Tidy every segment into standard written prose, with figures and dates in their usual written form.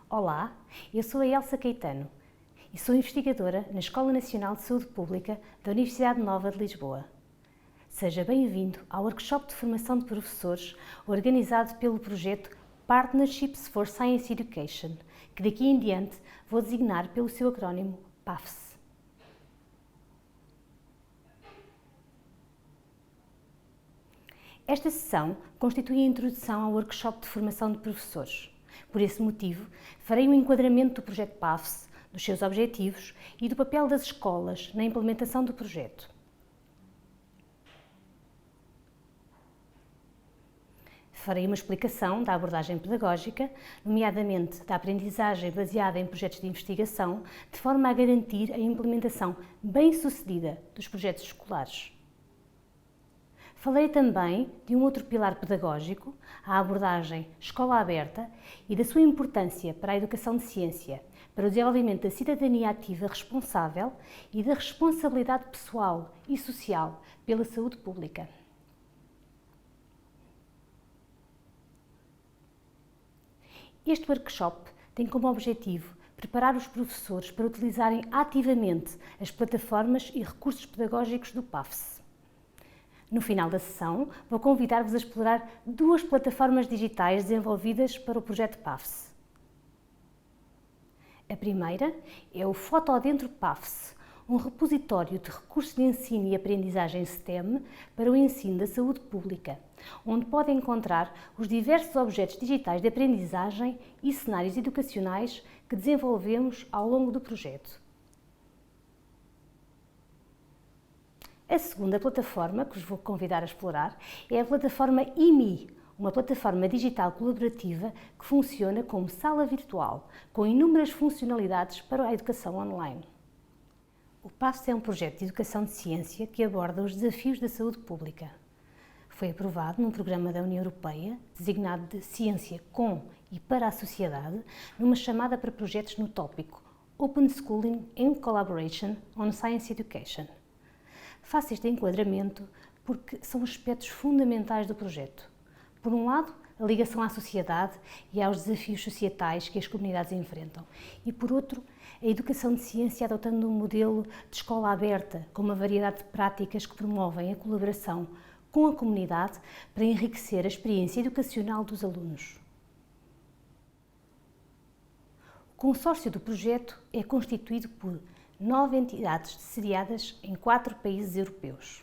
Olá, eu sou a Elsa Caetano e sou investigadora na Escola Nacional de Saúde Pública da Universidade Nova de Lisboa. Seja bem-vindo ao workshop de formação de professores organizado pelo projeto Partnerships for Science Education, que daqui em diante vou designar pelo seu acrónimo PAFSE. Esta sessão constitui a introdução ao workshop de formação de professores. Por esse motivo, farei um enquadramento do projeto PAFSE, dos seus objetivos e do papel das escolas na implementação do projeto. Farei uma explicação da abordagem pedagógica, nomeadamente da aprendizagem baseada em projetos de investigação, de forma a garantir a implementação bem-sucedida dos projetos escolares. Falarei também de um outro pilar pedagógico, a abordagem Escola Aberta, e da sua importância para a educação de ciência, para o desenvolvimento da cidadania ativa responsável e da responsabilidade pessoal e social pela saúde pública. Este workshop tem como objetivo preparar os professores para utilizarem ativamente as plataformas e recursos pedagógicos do PAFSE. No final da sessão, vou convidar-vos a explorar duas plataformas digitais desenvolvidas para o projeto PAFSE. A primeira é o Fotodentro PAFSE, um repositório de recursos de ensino e aprendizagem STEM para o ensino da saúde pública, onde podem encontrar os diversos objetos digitais de aprendizagem e cenários educacionais que desenvolvemos ao longo do projeto. A segunda plataforma que vos vou convidar a explorar é a plataforma IMI, uma plataforma digital colaborativa que funciona como sala virtual, com inúmeras funcionalidades para a educação online. O PAFSE é um projeto de educação de ciência que aborda os desafios da saúde pública. Foi aprovado num programa da União Europeia, designado de Ciência com e para a Sociedade, numa chamada para projetos no tópico Open Schooling in Collaboration on Science Education. Faço este enquadramento porque são aspectos fundamentais do projeto. Por um lado, a ligação à sociedade e aos desafios societais que as comunidades enfrentam. E por outro, a educação de ciência adotando um modelo de escola aberta, com uma variedade de práticas que promovem a colaboração com a comunidade para enriquecer a experiência educacional dos alunos. O consórcio do projeto é constituído por 9 entidades sediadas em 4 países europeus.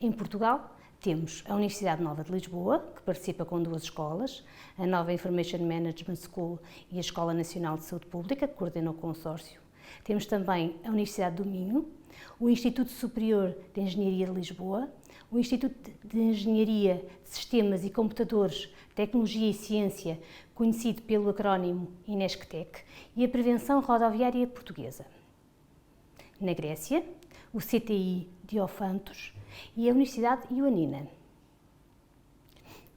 Em Portugal, temos a Universidade Nova de Lisboa, que participa com 2 escolas, a Nova Information Management School e a Escola Nacional de Saúde Pública, que coordena o consórcio. Temos também a Universidade do Minho, o Instituto Superior de Engenharia de Lisboa, o Instituto de Engenharia de Sistemas e Computadores, Tecnologia e Ciência, conhecido pelo acrónimo INESCTEC, e a Prevenção Rodoviária Portuguesa. Na Grécia, o CTI Diofantos e a Universidade Ioannina.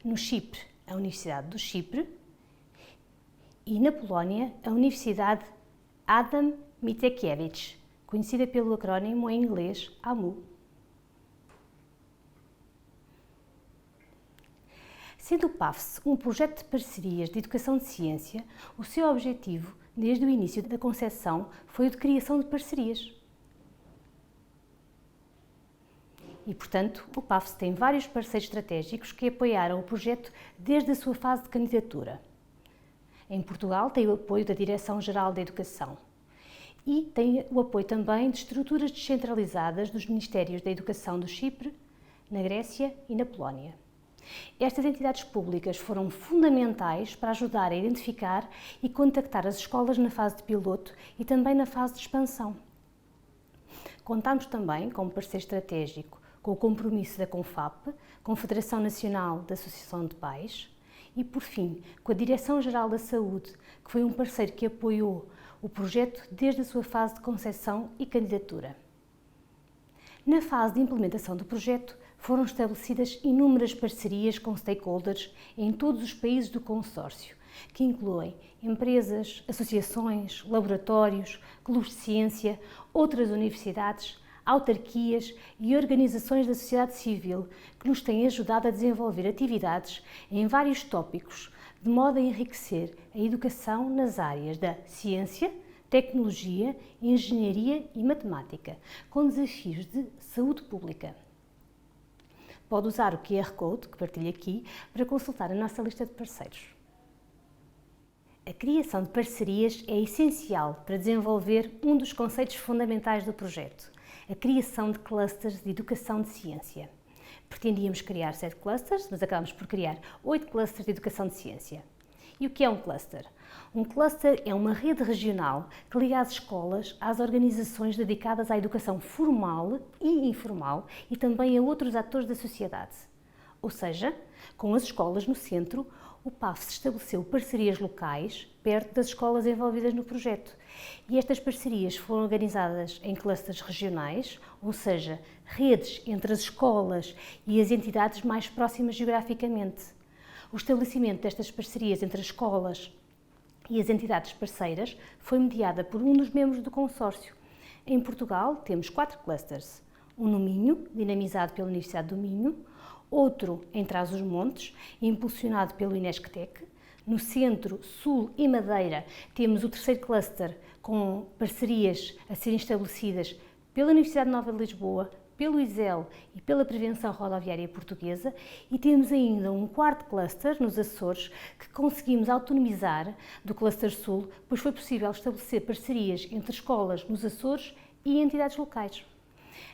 No Chipre, a Universidade do Chipre e na Polónia, a Universidade Adam Mickiewicz, conhecida pelo acrónimo em inglês AMU. Sendo o PAFSE um projeto de parcerias de educação de ciência, o seu objetivo, desde o início da concepção, foi o de criação de parcerias. E, portanto, o PAFSE tem vários parceiros estratégicos que apoiaram o projeto desde a sua fase de candidatura. Em Portugal tem o apoio da Direção-Geral da Educação e tem o apoio também de estruturas descentralizadas dos Ministérios da Educação do Chipre, na Grécia e na Polónia. Estas entidades públicas foram fundamentais para ajudar a identificar e contactar as escolas na fase de piloto e também na fase de expansão. Contamos também, como parceiro estratégico, com o compromisso da CONFAP, Confederação Nacional da Associação de Pais, e, por fim, com a Direção-Geral da Saúde, que foi um parceiro que apoiou o projeto desde a sua fase de concepção e candidatura. Na fase de implementação do projeto, foram estabelecidas inúmeras parcerias com stakeholders em todos os países do consórcio, que incluem empresas, associações, laboratórios, clubes de ciência, outras universidades, autarquias e organizações da sociedade civil que nos têm ajudado a desenvolver atividades em vários tópicos, de modo a enriquecer a educação nas áreas da ciência, tecnologia, engenharia e matemática, com desafios de saúde pública. Pode usar o QR Code, que partilho aqui, para consultar a nossa lista de parceiros. A criação de parcerias é essencial para desenvolver um dos conceitos fundamentais do projeto, a criação de clusters de educação de ciência. Pretendíamos criar 7 clusters, mas acabamos por criar 8 clusters de educação de ciência. E o que é um cluster? Um cluster é uma rede regional que liga as escolas às organizações dedicadas à educação formal e informal e também a outros atores da sociedade. Ou seja, com as escolas no centro, o PAFSS estabeleceu parcerias locais perto das escolas envolvidas no projeto. E estas parcerias foram organizadas em clusters regionais, ou seja, redes entre as escolas e as entidades mais próximas geograficamente. O estabelecimento destas parcerias entre as escolas e as entidades parceiras foi mediada por um dos membros do consórcio. Em Portugal temos 4 clusters, um no Minho, dinamizado pela Universidade do Minho, outro em Trás-os-Montes, impulsionado pelo INESCTEC. No Centro, Sul e Madeira temos o 3º cluster com parcerias a serem estabelecidas pela Universidade Nova de Lisboa, pelo ISEL e pela Prevenção Rodoviária Portuguesa, e temos ainda um 4º cluster nos Açores que conseguimos autonomizar do cluster Sul, pois foi possível estabelecer parcerias entre escolas nos Açores e entidades locais.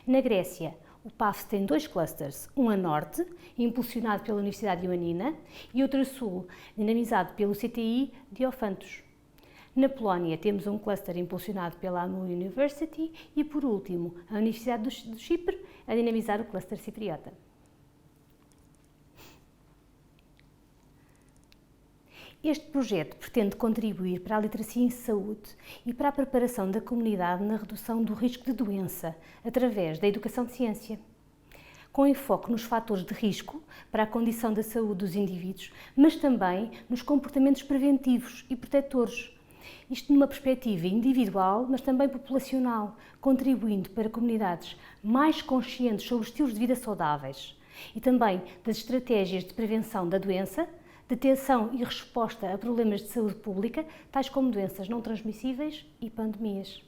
Na Grécia, o PAFSS tem 2 clusters, um a norte, impulsionado pela Universidade Ioannina, e outro a sul, dinamizado pelo CTI Diofantos. Na Polónia temos um cluster impulsionado pela AMU University e, por último, a Universidade do Chipre a dinamizar o cluster cipriota. Este projeto pretende contribuir para a literacia em saúde e para a preparação da comunidade na redução do risco de doença, através da educação de ciência. Com enfoque nos fatores de risco para a condição da saúde dos indivíduos, mas também nos comportamentos preventivos e protetores. Isto numa perspectiva individual, mas também populacional, contribuindo para comunidades mais conscientes sobre os estilos de vida saudáveis e também das estratégias de prevenção da doença, detecção e resposta a problemas de saúde pública, tais como doenças não transmissíveis e pandemias.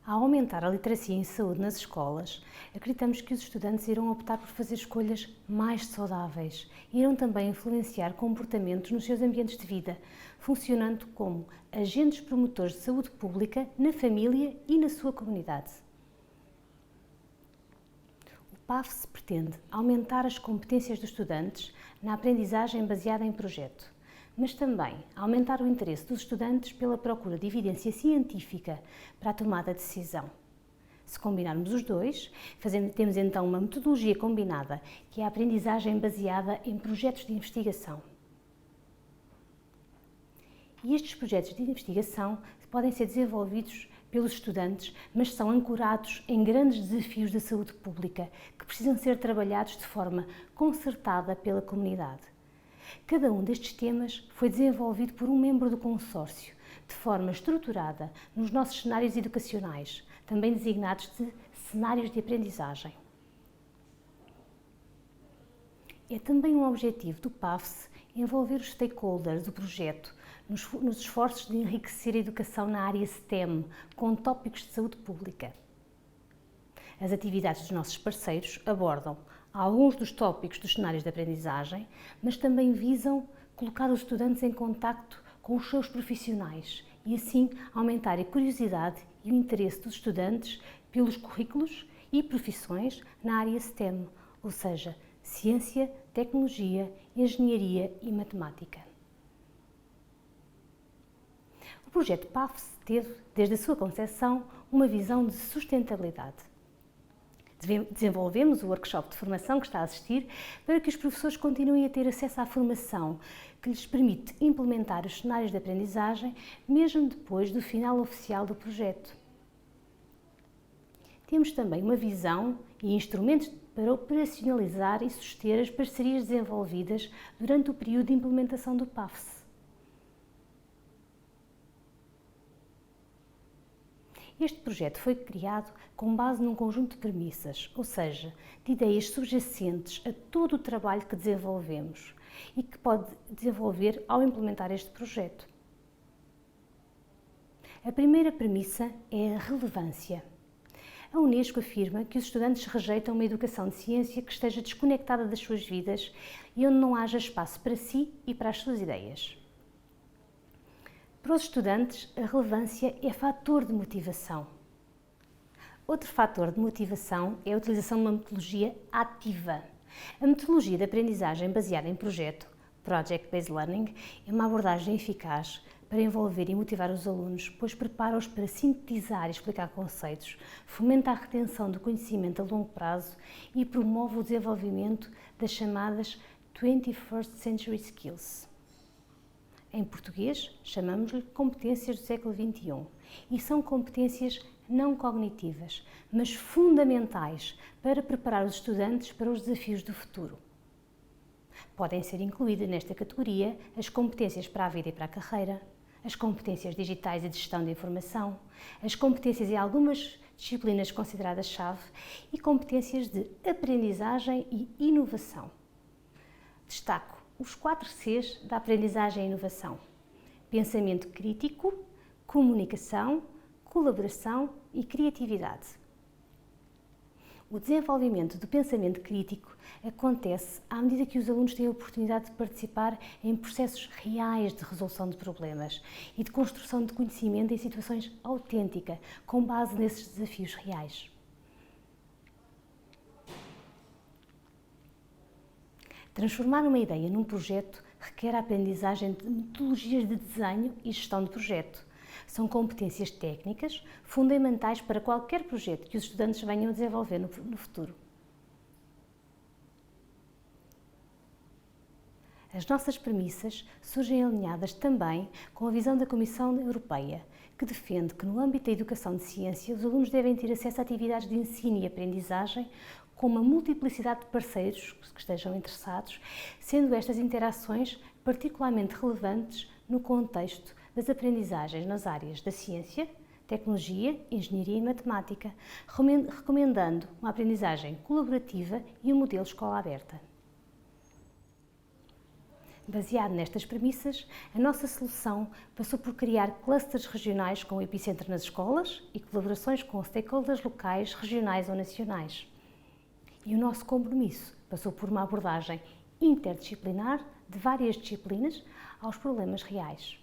Ao aumentar a literacia em saúde nas escolas, acreditamos que os estudantes irão optar por fazer escolhas mais saudáveis e irão também influenciar comportamentos nos seus ambientes de vida, funcionando como agentes promotores de saúde pública na família e na sua comunidade. O PAFSS pretende aumentar as competências dos estudantes na aprendizagem baseada em projeto, mas também aumentar o interesse dos estudantes pela procura de evidência científica para a tomada de decisão. Se combinarmos os dois, temos então uma metodologia combinada, que é a aprendizagem baseada em projetos de investigação. E estes projetos de investigação podem ser desenvolvidos pelos estudantes, mas são ancorados em grandes desafios da saúde pública, que precisam ser trabalhados de forma concertada pela comunidade. Cada um destes temas foi desenvolvido por um membro do consórcio, de forma estruturada nos nossos cenários educacionais, também designados de cenários de aprendizagem. É também um objetivo do PAFSS envolver os stakeholders do projeto nos esforços de enriquecer a educação na área STEM, com tópicos de saúde pública. As atividades dos nossos parceiros abordam alguns dos tópicos dos cenários de aprendizagem, mas também visam colocar os estudantes em contacto com os seus profissionais e assim aumentar a curiosidade e o interesse dos estudantes pelos currículos e profissões na área STEM, ou seja, ciência, tecnologia, engenharia e matemática. O projeto PAFSS teve, desde a sua concepção, uma visão de sustentabilidade. Desenvolvemos o workshop de formação que está a assistir para que os professores continuem a ter acesso à formação que lhes permite implementar os cenários de aprendizagem mesmo depois do final oficial do projeto. Temos também uma visão e instrumentos para operacionalizar e suster as parcerias desenvolvidas durante o período de implementação do PAFSS. Este projeto foi criado com base num conjunto de premissas, ou seja, de ideias subjacentes a todo o trabalho que desenvolvemos e que pode desenvolver ao implementar este projeto. A primeira premissa é a relevância. A Unesco afirma que os estudantes rejeitam uma educação de ciência que esteja desconectada das suas vidas e onde não haja espaço para si e para as suas ideias. Para os estudantes, a relevância é fator de motivação. Outro fator de motivação é a utilização de uma metodologia ativa. A metodologia de aprendizagem baseada em projeto, Project-Based Learning, é uma abordagem eficaz para envolver e motivar os alunos, pois prepara-os para sintetizar e explicar conceitos, fomenta a retenção do conhecimento a longo prazo e promove o desenvolvimento das chamadas 21st Century Skills. Em português, chamamos-lhe competências do século XXI e são competências não cognitivas, mas fundamentais para preparar os estudantes para os desafios do futuro. Podem ser incluídas nesta categoria as competências para a vida e para a carreira, as competências digitais e de gestão de informação, as competências em algumas disciplinas consideradas-chave e competências de aprendizagem e inovação. Destaco os 4 Cs da aprendizagem e inovação: pensamento crítico, comunicação, colaboração e criatividade. O desenvolvimento do pensamento crítico acontece à medida que os alunos têm a oportunidade de participar em processos reais de resolução de problemas e de construção de conhecimento em situações autênticas, com base nesses desafios reais. Transformar uma ideia num projeto requer a aprendizagem de metodologias de desenho e gestão de projeto. São competências técnicas fundamentais para qualquer projeto que os estudantes venham a desenvolver no futuro. As nossas premissas surgem alinhadas também com a visão da Comissão Europeia, que defende que no âmbito da educação de ciência os alunos devem ter acesso a atividades de ensino e aprendizagem com uma multiplicidade de parceiros que estejam interessados, sendo estas interações particularmente relevantes no contexto das aprendizagens nas áreas da ciência, tecnologia, engenharia e matemática, recomendando uma aprendizagem colaborativa e um modelo escola aberta. Baseado nestas premissas, a nossa solução passou por criar clusters regionais com o epicentro nas escolas e colaborações com stakeholders locais, regionais ou nacionais. E o nosso compromisso passou por uma abordagem interdisciplinar de várias disciplinas aos problemas reais.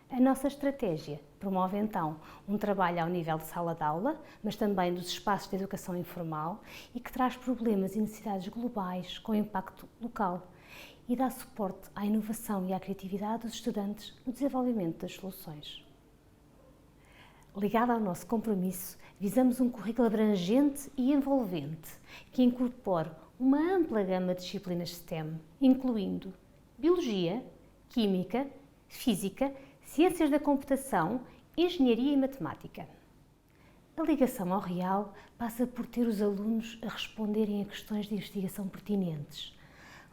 A nossa estratégia promove então um trabalho ao nível de sala de aula, mas também dos espaços de educação informal e que traz problemas e necessidades globais com impacto local e dá suporte à inovação e à criatividade dos estudantes no desenvolvimento das soluções. Ligado ao nosso compromisso, visamos um currículo abrangente e envolvente que incorpore uma ampla gama de disciplinas STEM, incluindo Biologia, Química, Física, Ciências da Computação, Engenharia e Matemática. A ligação ao real passa por ter os alunos a responderem a questões de investigação pertinentes,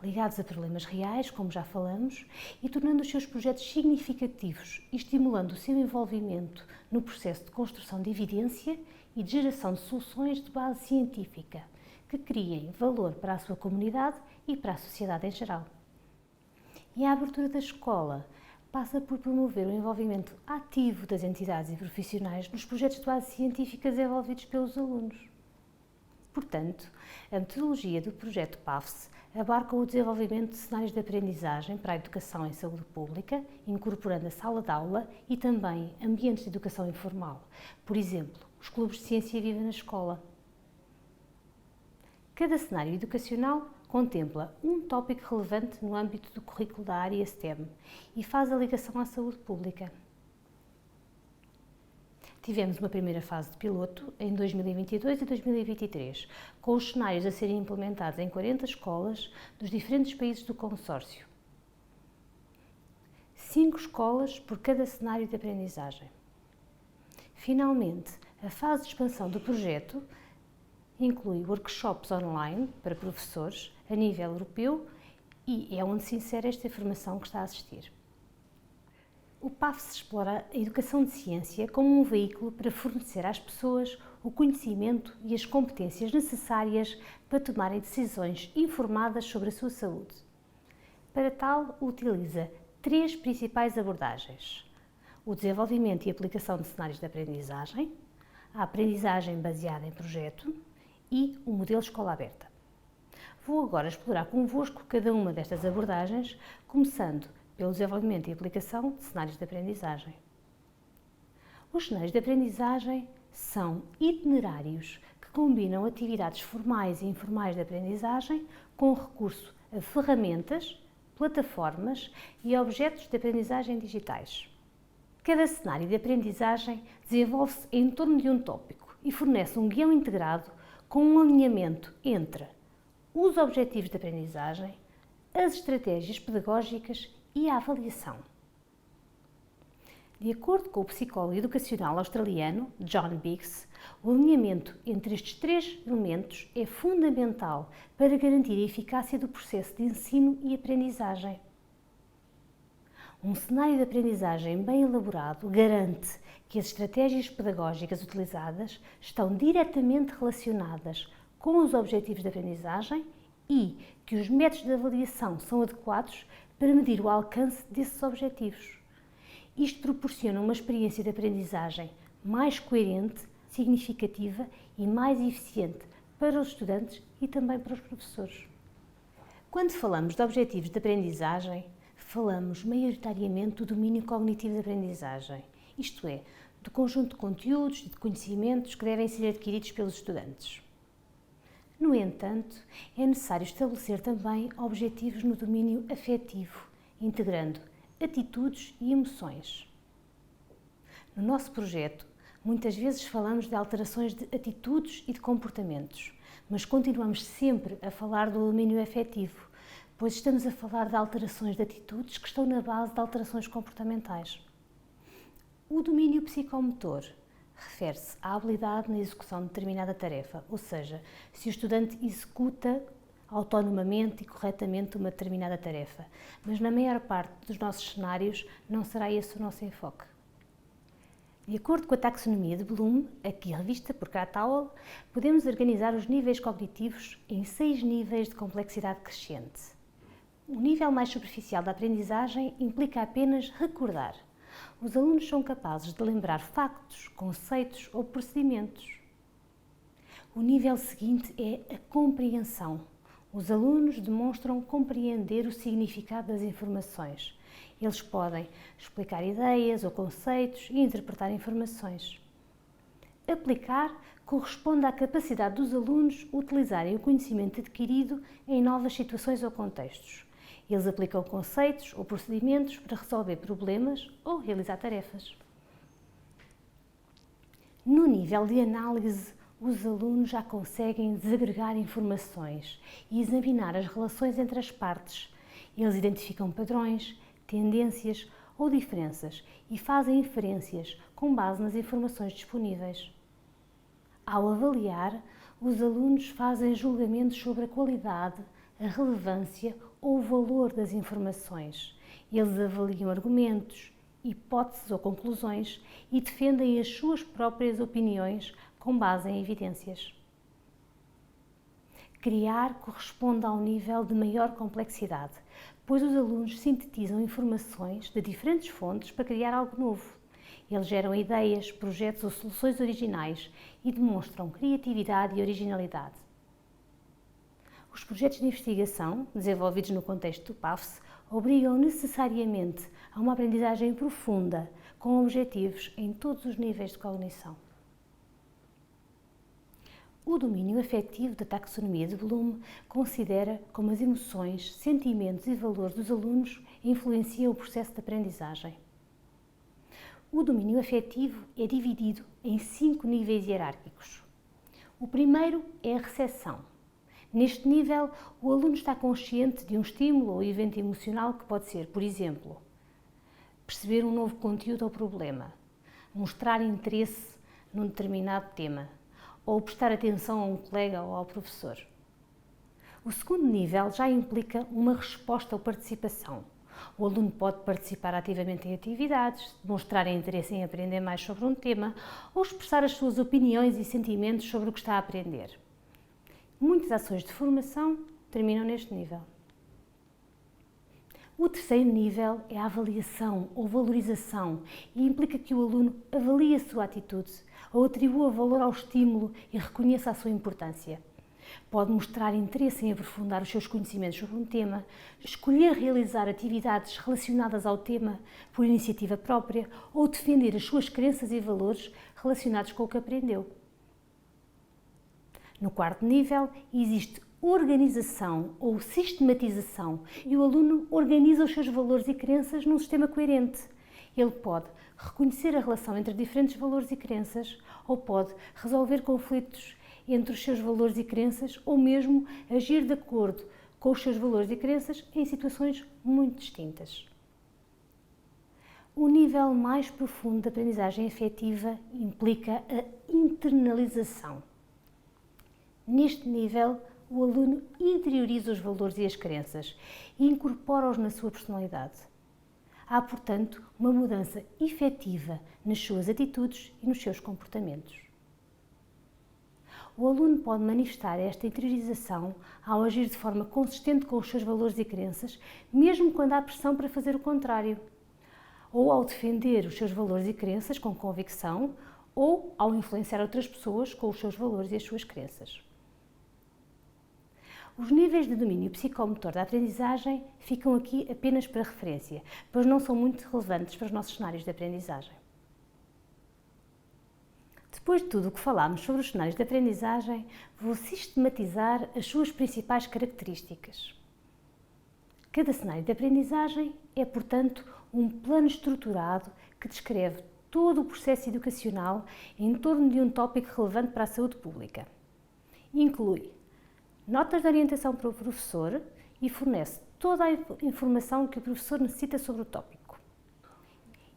ligados a problemas reais, como já falamos, e tornando os seus projetos significativos e estimulando o seu envolvimento no processo de construção de evidência e de geração de soluções de base científica, que criem valor para a sua comunidade e para a sociedade em geral. E a abertura da escola passa por promover o envolvimento ativo das entidades e profissionais nos projetos de base científica desenvolvidos pelos alunos. Portanto, a metodologia do projeto PAFSE abarca o desenvolvimento de cenários de aprendizagem para a educação em saúde pública, incorporando a sala de aula e também ambientes de educação informal, por exemplo, os clubes de ciência viva na escola. Cada cenário educacional contempla um tópico relevante no âmbito do currículo da área STEM e faz a ligação à saúde pública. Tivemos uma primeira fase de piloto em 2022 e 2023, com os cenários a serem implementados em 40 escolas dos diferentes países do consórcio. 5 escolas por cada cenário de aprendizagem. Finalmente, a fase de expansão do projeto inclui workshops online para professores a nível europeu e é onde se insere esta informação que está a assistir. O PAFSS explora a educação de ciência como um veículo para fornecer às pessoas o conhecimento e as competências necessárias para tomarem decisões informadas sobre a sua saúde. Para tal, utiliza 3 principais abordagens: o desenvolvimento e aplicação de cenários de aprendizagem, a aprendizagem baseada em projeto e o modelo escola aberta. Vou agora explorar convosco cada uma destas abordagens, começando pelo desenvolvimento e aplicação de cenários de aprendizagem. Os cenários de aprendizagem são itinerários que combinam atividades formais e informais de aprendizagem com recurso a ferramentas, plataformas e objetos de aprendizagem digitais. Cada cenário de aprendizagem desenvolve-se em torno de um tópico e fornece um guião integrado com um alinhamento entre os objetivos de aprendizagem, as estratégias pedagógicas e a avaliação. De acordo com o psicólogo educacional australiano John Biggs, o alinhamento entre estes 3 elementos é fundamental para garantir a eficácia do processo de ensino e aprendizagem. Um cenário de aprendizagem bem elaborado garante que as estratégias pedagógicas utilizadas estão diretamente relacionadas com os objetivos de aprendizagem e que os métodos de avaliação são adequados para medir o alcance desses objetivos. Isto proporciona uma experiência de aprendizagem mais coerente, significativa e mais eficiente para os estudantes e também para os professores. Quando falamos de objetivos de aprendizagem, falamos maioritariamente do domínio cognitivo de aprendizagem, isto é, do conjunto de conteúdos e de conhecimentos que devem ser adquiridos pelos estudantes. No entanto, é necessário estabelecer também objetivos no domínio afetivo, integrando atitudes e emoções. No nosso projeto, muitas vezes falamos de alterações de atitudes e de comportamentos, mas continuamos sempre a falar do domínio afetivo, pois estamos a falar de alterações de atitudes que estão na base de alterações comportamentais. O domínio psicomotor refere-se à habilidade na execução de determinada tarefa, ou seja, se o estudante executa autonomamente e corretamente uma determinada tarefa, mas na maior parte dos nossos cenários não será esse o nosso enfoque. De acordo com a taxonomia de Bloom, aqui revista por Krathwohl, podemos organizar os níveis cognitivos em 6 níveis de complexidade crescente. O nível mais superficial da aprendizagem implica apenas recordar. Os alunos são capazes de lembrar factos, conceitos ou procedimentos. O nível seguinte é a compreensão. Os alunos demonstram compreender o significado das informações. Eles podem explicar ideias ou conceitos e interpretar informações. Aplicar corresponde à capacidade dos alunos utilizarem o conhecimento adquirido em novas situações ou contextos. Eles aplicam conceitos ou procedimentos para resolver problemas ou realizar tarefas. No nível de análise, os alunos já conseguem desagregar informações e examinar as relações entre as partes. Eles identificam padrões, tendências ou diferenças e fazem inferências com base nas informações disponíveis. Ao avaliar, os alunos fazem julgamentos sobre a qualidade, a relevância ou o valor das informações. Eles avaliam argumentos, hipóteses ou conclusões e defendem as suas próprias opiniões com base em evidências. Criar corresponde ao nível de maior complexidade, pois os alunos sintetizam informações de diferentes fontes para criar algo novo. Eles geram ideias, projetos ou soluções originais e demonstram criatividade e originalidade. Os projetos de investigação, desenvolvidos no contexto do PAFSS, obrigam necessariamente a uma aprendizagem profunda, com objetivos em todos os níveis de cognição. O domínio afetivo da taxonomia de Bloom considera como as emoções, sentimentos e valores dos alunos influenciam o processo de aprendizagem. O domínio afetivo é dividido em 5 níveis hierárquicos. O primeiro é a recepção. Neste nível, o aluno está consciente de um estímulo ou evento emocional que pode ser, por exemplo, perceber um novo conteúdo ou problema, mostrar interesse num determinado tema ou prestar atenção a um colega ou ao professor. O segundo nível já implica uma resposta ou participação. O aluno pode participar ativamente em atividades, demonstrar interesse em aprender mais sobre um tema ou expressar as suas opiniões e sentimentos sobre o que está a aprender. Muitas ações de formação terminam neste nível. O terceiro nível é a avaliação ou valorização e implica que o aluno avalie a sua atitude ou atribua valor ao estímulo e reconheça a sua importância. Pode mostrar interesse em aprofundar os seus conhecimentos sobre um tema, escolher realizar atividades relacionadas ao tema por iniciativa própria ou defender as suas crenças e valores relacionados com o que aprendeu. No quarto nível, existe organização ou sistematização e o aluno organiza os seus valores e crenças num sistema coerente. Ele pode reconhecer a relação entre diferentes valores e crenças ou pode resolver conflitos entre os seus valores e crenças ou mesmo agir de acordo com os seus valores e crenças em situações muito distintas. O nível mais profundo de aprendizagem afetiva implica a internalização. Neste nível, o aluno interioriza os valores e as crenças e incorpora-os na sua personalidade. Há, portanto, uma mudança efetiva nas suas atitudes e nos seus comportamentos. O aluno pode manifestar esta interiorização ao agir de forma consistente com os seus valores e crenças, mesmo quando há pressão para fazer o contrário, ou ao defender os seus valores e crenças com convicção, ou ao influenciar outras pessoas com os seus valores e as suas crenças. Os níveis de domínio psicomotor da aprendizagem ficam aqui apenas para referência, pois não são muito relevantes para os nossos cenários de aprendizagem. Depois de tudo o que falámos sobre os cenários de aprendizagem, vou sistematizar as suas principais características. Cada cenário de aprendizagem é, portanto, um plano estruturado que descreve todo o processo educacional em torno de um tópico relevante para a saúde pública. Inclui notas de orientação para o professor e fornece toda a informação que o professor necessita sobre o tópico.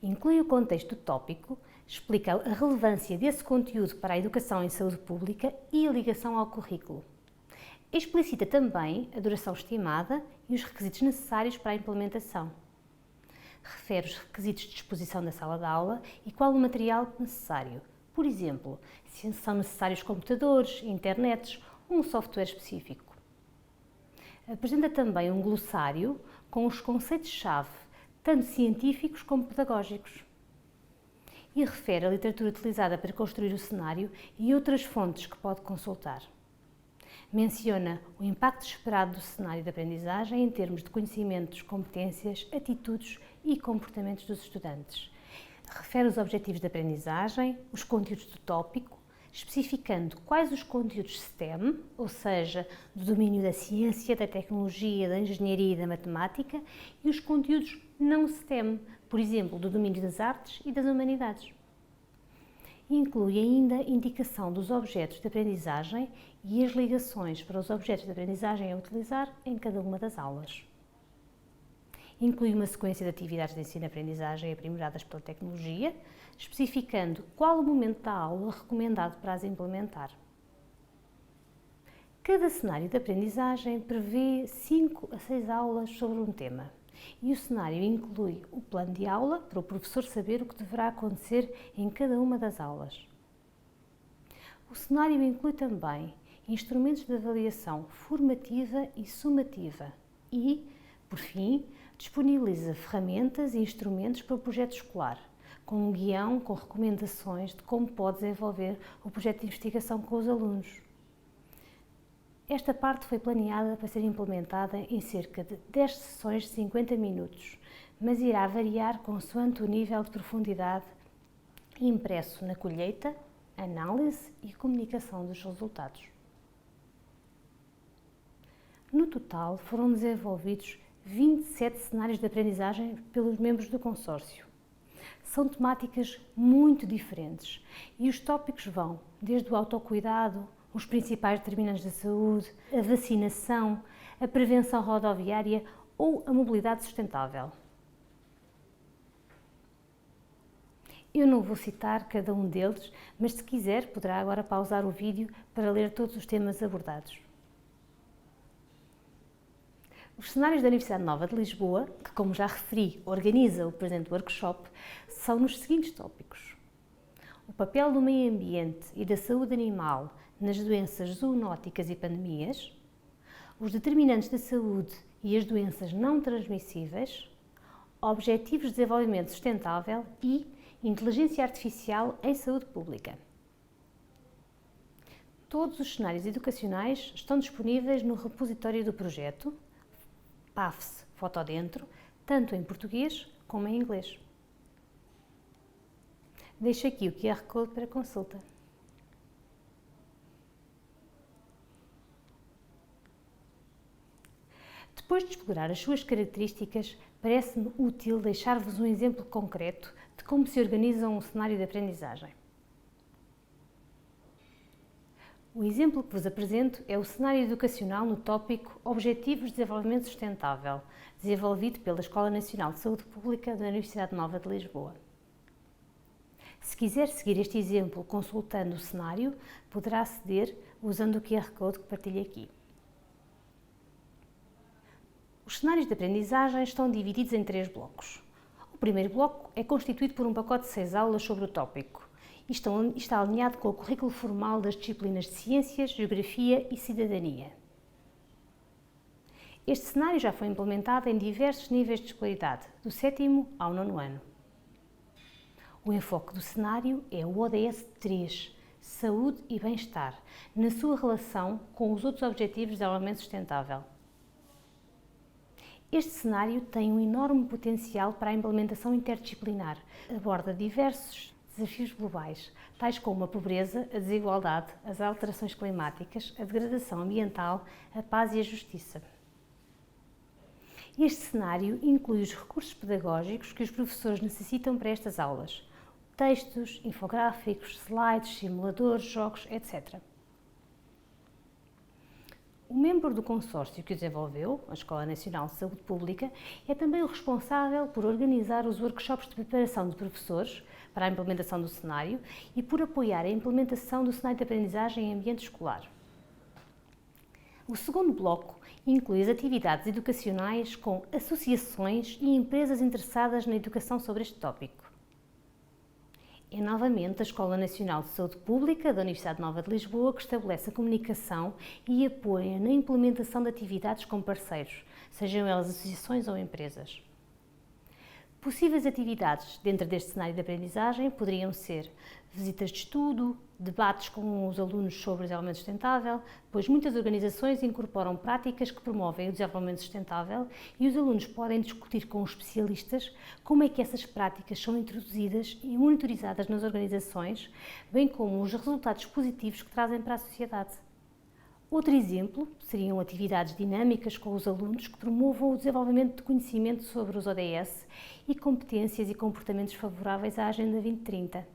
Inclui o contexto do tópico, explica a relevância desse conteúdo para a educação em saúde pública e a ligação ao currículo. Explicita também a duração estimada e os requisitos necessários para a implementação. Refere os requisitos de disposição da sala de aula e qual o material necessário. Por exemplo, se são necessários computadores, internets ou um software específico. Apresenta também um glossário com os conceitos-chave, tanto científicos como pedagógicos. E refere a literatura utilizada para construir o cenário e outras fontes que pode consultar. Menciona o impacto esperado do cenário de aprendizagem em termos de conhecimentos, competências, atitudes e comportamentos dos estudantes. Refere os objetivos de aprendizagem, os conteúdos do tópico, especificando quais os conteúdos STEM, ou seja, do domínio da ciência, da tecnologia, da engenharia e da matemática, e os conteúdos não STEM, por exemplo, do domínio das artes e das humanidades. Inclui ainda indicação dos objetos de aprendizagem e as ligações para os objetos de aprendizagem a utilizar em cada uma das aulas. Inclui uma sequência de atividades de ensino-aprendizagem aprimoradas pela tecnologia, especificando qual o momento da aula recomendado para as implementar. Cada cenário de aprendizagem prevê 5 a 6 aulas sobre um tema e o cenário inclui o plano de aula para o professor saber o que deverá acontecer em cada uma das aulas. O cenário inclui também instrumentos de avaliação formativa e sumativa e, por fim, disponibiliza ferramentas e instrumentos para o projeto escolar, com um guião com recomendações de como pode desenvolver o projeto de investigação com os alunos. Esta parte foi planeada para ser implementada em cerca de 10 sessões de 50 minutos, mas irá variar consoante o nível de profundidade impresso na colheita, análise e comunicação dos resultados. No total, foram desenvolvidos 27 cenários de aprendizagem pelos membros do consórcio. São temáticas muito diferentes e os tópicos vão desde o autocuidado, os principais determinantes da saúde, a vacinação, a prevenção rodoviária ou a mobilidade sustentável. Eu não vou citar cada um deles, mas se quiser poderá agora pausar o vídeo para ler todos os temas abordados. Os cenários da Universidade Nova de Lisboa, que, como já referi, organiza o presente workshop, são nos seguintes tópicos: o papel do meio ambiente e da saúde animal nas doenças zoonóticas e pandemias, os determinantes da saúde e as doenças não transmissíveis, objetivos de desenvolvimento sustentável e inteligência artificial em saúde pública. Todos os cenários educacionais estão disponíveis no repositório do projeto PAFSE Fotodentro, tanto em português como em inglês. Deixo aqui o QR Code para consulta. Depois de explorar as suas características, parece-me útil deixar-vos um exemplo concreto de como se organiza um cenário de aprendizagem. O exemplo que vos apresento é o cenário educacional no tópico Objetivos de Desenvolvimento Sustentável, desenvolvido pela Escola Nacional de Saúde Pública da Universidade Nova de Lisboa. Se quiser seguir este exemplo consultando o cenário, poderá aceder usando o QR Code que partilho aqui. Os cenários de aprendizagem estão divididos em 3 blocos. O primeiro bloco é constituído por um pacote de 6 aulas sobre o tópico e está alinhado com o currículo formal das disciplinas de Ciências, Geografia e Cidadania. Este cenário já foi implementado em diversos níveis de escolaridade, do 7º ao 9º ano. O enfoque do cenário é o ODS 3, Saúde e Bem-Estar, na sua relação com os outros Objetivos de Desenvolvimento Sustentável. Este cenário tem um enorme potencial para a implementação interdisciplinar. Aborda diversos desafios globais, tais como a pobreza, a desigualdade, as alterações climáticas, a degradação ambiental, a paz e a justiça. Este cenário inclui os recursos pedagógicos que os professores necessitam para estas aulas: textos, infográficos, slides, simuladores, jogos, etc. O membro do consórcio que o desenvolveu, a Escola Nacional de Saúde Pública, é também o responsável por organizar os workshops de preparação de professores para a implementação do cenário e por apoiar a implementação do cenário de aprendizagem em ambiente escolar. O segundo bloco inclui as atividades educacionais com associações e empresas interessadas na educação sobre este tópico. É novamente a Escola Nacional de Saúde Pública da Universidade Nova de Lisboa que estabelece a comunicação e apoia na implementação de atividades com parceiros, sejam elas associações ou empresas. Possíveis atividades dentro deste cenário de aprendizagem poderiam ser visitas de estudo, debates com os alunos sobre o desenvolvimento sustentável, pois muitas organizações incorporam práticas que promovem o desenvolvimento sustentável e os alunos podem discutir com os especialistas como é que essas práticas são introduzidas e monitorizadas nas organizações, bem como os resultados positivos que trazem para a sociedade. Outro exemplo seriam atividades dinâmicas com os alunos que promovam o desenvolvimento de conhecimento sobre os ODS e competências e comportamentos favoráveis à Agenda 2030.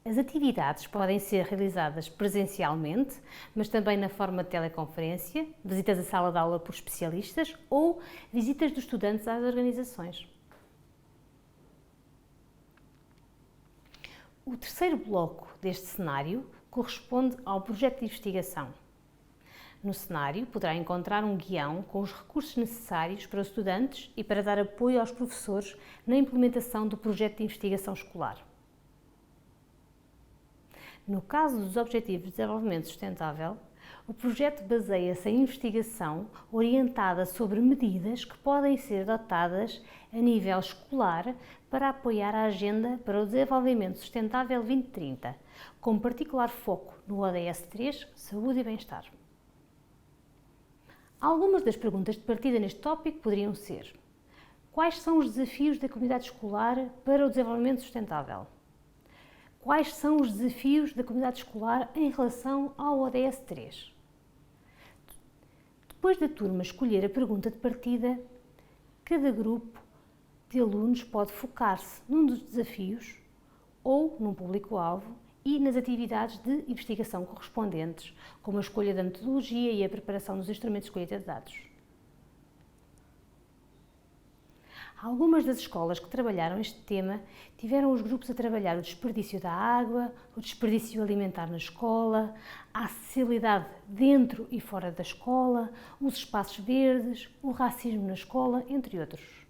As atividades podem ser realizadas presencialmente, mas também na forma de teleconferência, visitas à sala de aula por especialistas ou visitas dos estudantes às organizações. O terceiro bloco deste cenário corresponde ao projeto de investigação. No cenário, poderá encontrar um guião com os recursos necessários para os estudantes e para dar apoio aos professores na implementação do projeto de investigação escolar. No caso dos Objetivos de Desenvolvimento Sustentável, o projeto baseia-se em investigação orientada sobre medidas que podem ser adotadas a nível escolar para apoiar a Agenda para o Desenvolvimento Sustentável 2030, com particular foco no ODS 3, Saúde e Bem-Estar. Algumas das perguntas de partida neste tópico poderiam ser: quais são os desafios da comunidade escolar para o desenvolvimento sustentável? Quais são os desafios da comunidade escolar em relação ao ODS 3? Depois da turma escolher a pergunta de partida, cada grupo de alunos pode focar-se num dos desafios ou num público-alvo e nas atividades de investigação correspondentes, como a escolha da metodologia e a preparação dos instrumentos de colheita de dados. Algumas das escolas que trabalharam este tema tiveram os grupos a trabalhar o desperdício da água, o desperdício alimentar na escola, a acessibilidade dentro e fora da escola, os espaços verdes, o racismo na escola, entre outros.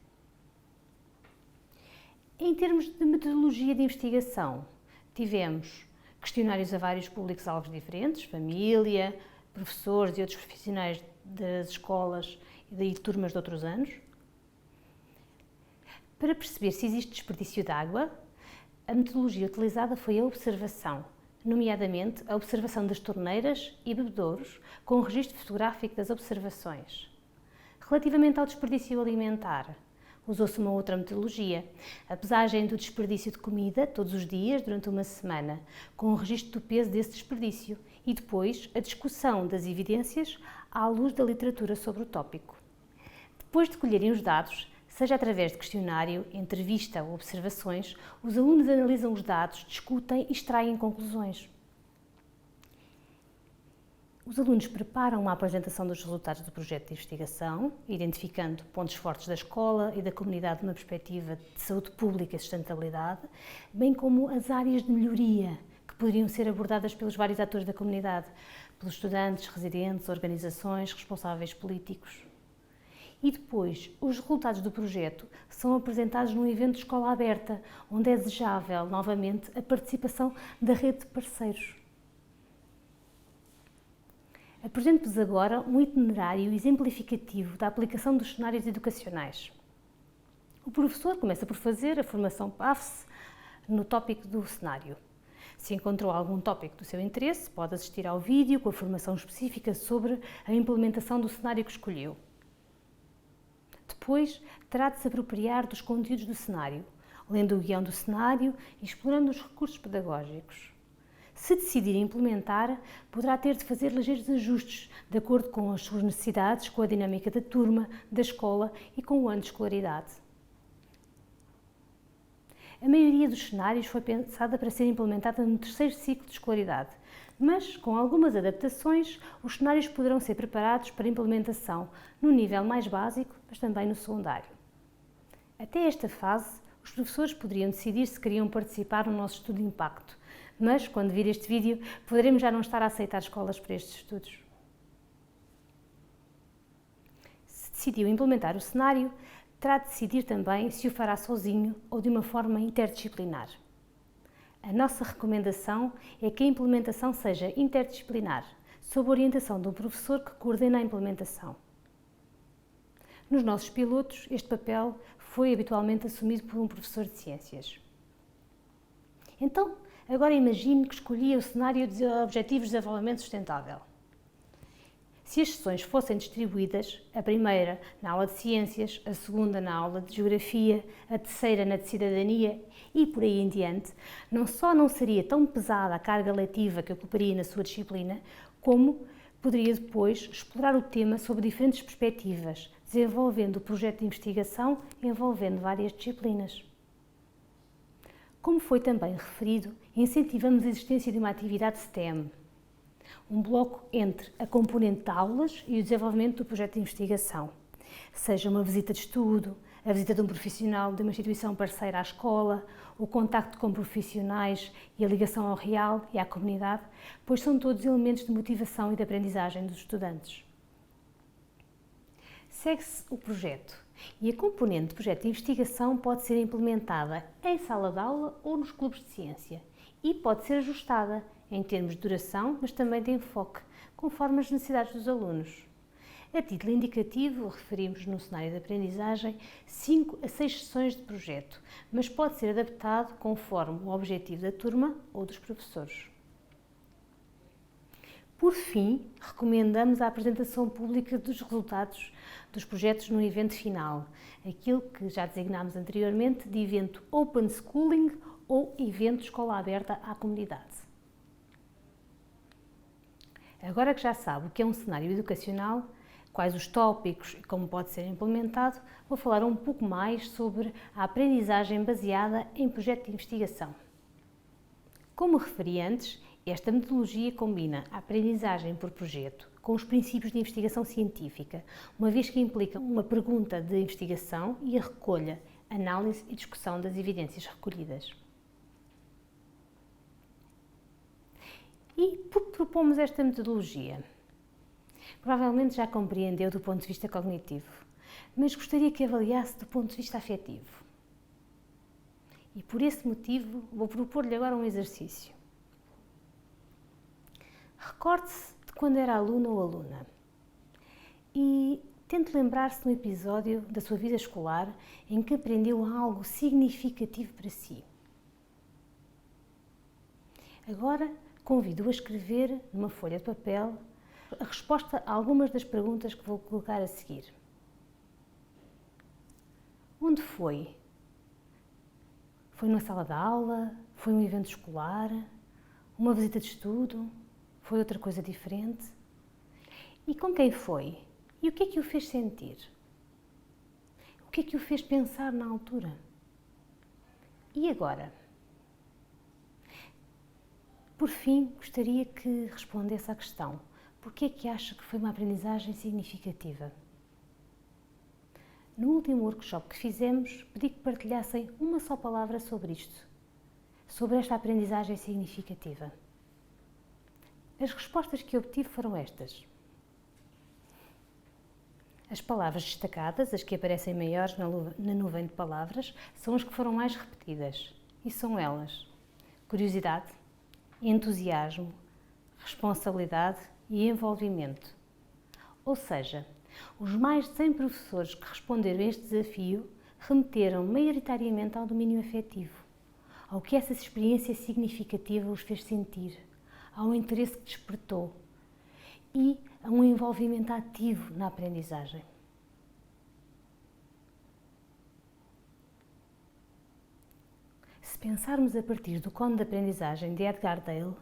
Em termos de metodologia de investigação, tivemos questionários a vários públicos-alvos diferentes, família, professores e outros profissionais das escolas e turmas de outros anos. Para perceber se existe desperdício de água, a metodologia utilizada foi a observação, nomeadamente a observação das torneiras e bebedouros, com o registro fotográfico das observações. Relativamente ao desperdício alimentar, usou-se uma outra metodologia, a pesagem do desperdício de comida todos os dias durante uma semana, com o registro do peso desse desperdício e depois a discussão das evidências à luz da literatura sobre o tópico. Depois de colherem os dados, seja através de questionário, entrevista ou observações, os alunos analisam os dados, discutem e extraem conclusões. Os alunos preparam uma apresentação dos resultados do projeto de investigação, identificando pontos fortes da escola e da comunidade numa perspectiva de saúde pública e sustentabilidade, bem como as áreas de melhoria que poderiam ser abordadas pelos vários atores da comunidade, pelos estudantes, residentes, organizações, responsáveis políticos. E depois, os resultados do projeto são apresentados num evento de escola aberta, onde é desejável, novamente, a participação da rede de parceiros. Apresento-vos agora um itinerário exemplificativo da aplicação dos cenários educacionais. O professor começa por fazer a formação PAFSE no tópico do cenário. Se encontrou algum tópico do seu interesse, pode assistir ao vídeo com a formação específica sobre a implementação do cenário que escolheu. Depois, terá de se apropriar dos conteúdos do cenário, lendo o guião do cenário e explorando os recursos pedagógicos. Se decidir implementar, poderá ter de fazer ligeiros ajustes de acordo com as suas necessidades, com a dinâmica da turma, da escola e com o ano de escolaridade. A maioria dos cenários foi pensada para ser implementada no terceiro ciclo de escolaridade, mas, com algumas adaptações, os cenários poderão ser preparados para implementação no nível mais básico, mas também no secundário. Até esta fase, os professores poderiam decidir se queriam participar no nosso estudo de impacto, mas, quando vir este vídeo, poderemos já não estar a aceitar escolas para estes estudos. Se decidiu implementar o cenário, terá de decidir também se o fará sozinho ou de uma forma interdisciplinar. A nossa recomendação é que a implementação seja interdisciplinar, sob a orientação de um professor que coordena a implementação. Nos nossos pilotos, este papel foi habitualmente assumido por um professor de ciências. Então, agora imagine que escolhia o cenário de Objetivos de Desenvolvimento Sustentável. Se as sessões fossem distribuídas, a primeira na aula de Ciências, a segunda na aula de Geografia, a terceira na de Cidadania e por aí em diante, não só não seria tão pesada a carga letiva que ocuparia na sua disciplina, como poderia depois explorar o tema sob diferentes perspectivas, desenvolvendo o projeto de investigação envolvendo várias disciplinas. Como foi também referido, incentivamos a existência de uma atividade STEM, um bloco entre a componente de aulas e o desenvolvimento do projeto de investigação, seja uma visita de estudo, a visita de um profissional de uma instituição parceira à escola, o contacto com profissionais e a ligação ao real e à comunidade, pois são todos elementos de motivação e de aprendizagem dos estudantes. Segue-se o projeto e a componente de projeto de investigação pode ser implementada em sala de aula ou nos clubes de ciência e pode ser ajustada em termos de duração, mas também de enfoque, conforme as necessidades dos alunos. A título indicativo, referimos no cenário de aprendizagem 5 a 6 sessões de projeto, mas pode ser adaptado conforme o objetivo da turma ou dos professores. Por fim, recomendamos a apresentação pública dos resultados dos projetos no evento final, aquilo que já designámos anteriormente de evento Open Schooling ou evento Escola Aberta à Comunidade. Agora que já sabe o que é um cenário educacional, quais os tópicos e como pode ser implementado, vou falar um pouco mais sobre a aprendizagem baseada em projeto de investigação. Como referi antes, esta metodologia combina a aprendizagem por projeto com os princípios de investigação científica, uma vez que implica uma pergunta de investigação e a recolha, análise e discussão das evidências recolhidas. E por que propomos esta metodologia? Provavelmente já compreendeu do ponto de vista cognitivo, mas gostaria que avaliasse do ponto de vista afetivo. E por esse motivo vou propor-lhe agora um exercício. Recorde-se de quando era aluno ou aluna e tente lembrar-se de um episódio da sua vida escolar em que aprendeu algo significativo para si. Agora convido-o a escrever numa folha de papel a resposta a algumas das perguntas que vou colocar a seguir. Onde foi? Foi numa sala de aula? Foi um evento escolar? Uma visita de estudo? Foi outra coisa diferente? E com quem foi? E o que é que o fez sentir? O que é que o fez pensar na altura? E agora? Por fim, gostaria que respondesse à questão: por que é que acha que foi uma aprendizagem significativa? No último workshop que fizemos, pedi que partilhassem uma só palavra sobre isto, sobre esta aprendizagem significativa. As respostas que obtive foram estas. As palavras destacadas, as que aparecem maiores na nuvem de palavras, são as que foram mais repetidas. E são elas: curiosidade, entusiasmo, responsabilidade e envolvimento. Ou seja, os mais de 100 professores que responderam a este desafio remeteram maioritariamente ao domínio afetivo, ao que essa experiência significativa os fez sentir, ao interesse que despertou e a um envolvimento ativo na aprendizagem. Se pensarmos a partir do Código de Aprendizagem de Edgar Dale,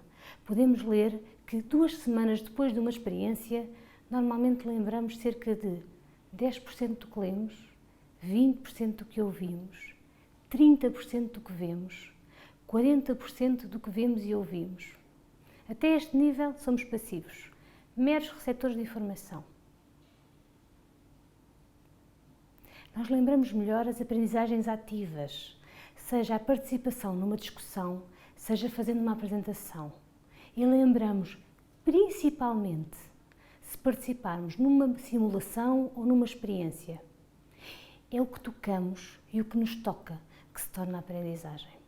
podemos ler que 2 semanas depois de uma experiência, normalmente lembramos cerca de 10% do que lemos, 20% do que ouvimos, 30% do que vemos, 40% do que vemos e ouvimos. Até este nível somos passivos, meros receptores de informação. Nós lembramos melhor as aprendizagens ativas, seja a participação numa discussão, seja fazendo uma apresentação. E lembramos, principalmente, se participarmos numa simulação ou numa experiência. É o que tocamos e o que nos toca que se torna a aprendizagem.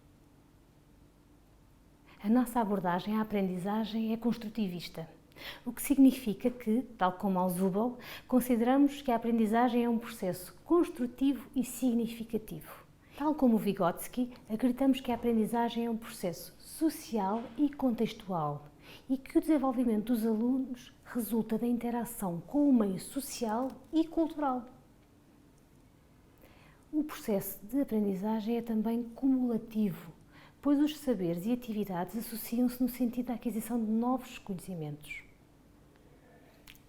A nossa abordagem à aprendizagem é construtivista, o que significa que, tal como ao Zubow, consideramos que a aprendizagem é um processo construtivo e significativo. Tal como o Vygotsky, acreditamos que a aprendizagem é um processo social e contextual e que o desenvolvimento dos alunos resulta da interação com o meio social e cultural. O processo de aprendizagem é também cumulativo, pois os saberes e atividades associam-se no sentido da aquisição de novos conhecimentos.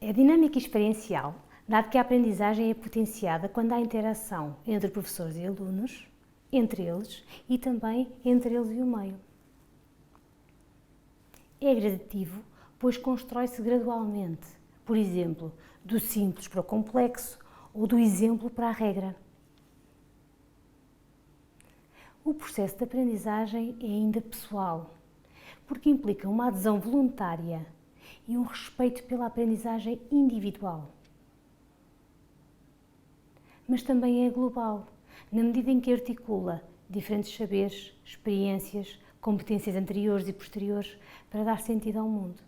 É dinâmica experiencial, dado que a aprendizagem é potenciada quando há interação entre professores e alunos, entre eles e também entre eles e o meio. É gradativo, pois constrói-se gradualmente, por exemplo, do simples para o complexo ou do exemplo para a regra. O processo de aprendizagem é ainda pessoal, porque implica uma adesão voluntária e um respeito pela aprendizagem individual. Mas também é global, na medida em que articula diferentes saberes, experiências, competências anteriores e posteriores para dar sentido ao mundo.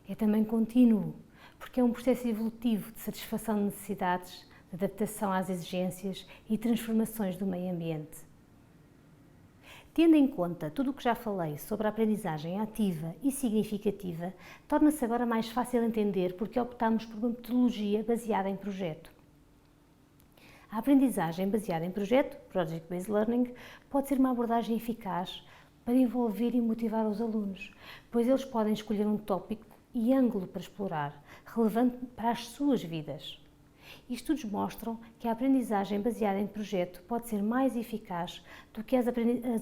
É também contínuo, porque é um processo evolutivo de satisfação de necessidades, de adaptação às exigências e transformações do meio ambiente. Tendo em conta tudo o que já falei sobre a aprendizagem ativa e significativa, torna-se agora mais fácil entender porque optamos por uma metodologia baseada em projeto. A aprendizagem baseada em projeto, Project Based Learning, pode ser uma abordagem eficaz para envolver e motivar os alunos, pois eles podem escolher um tópico e ângulo para explorar, relevante para as suas vidas. E estudos mostram que a aprendizagem baseada em projeto pode ser mais eficaz do que as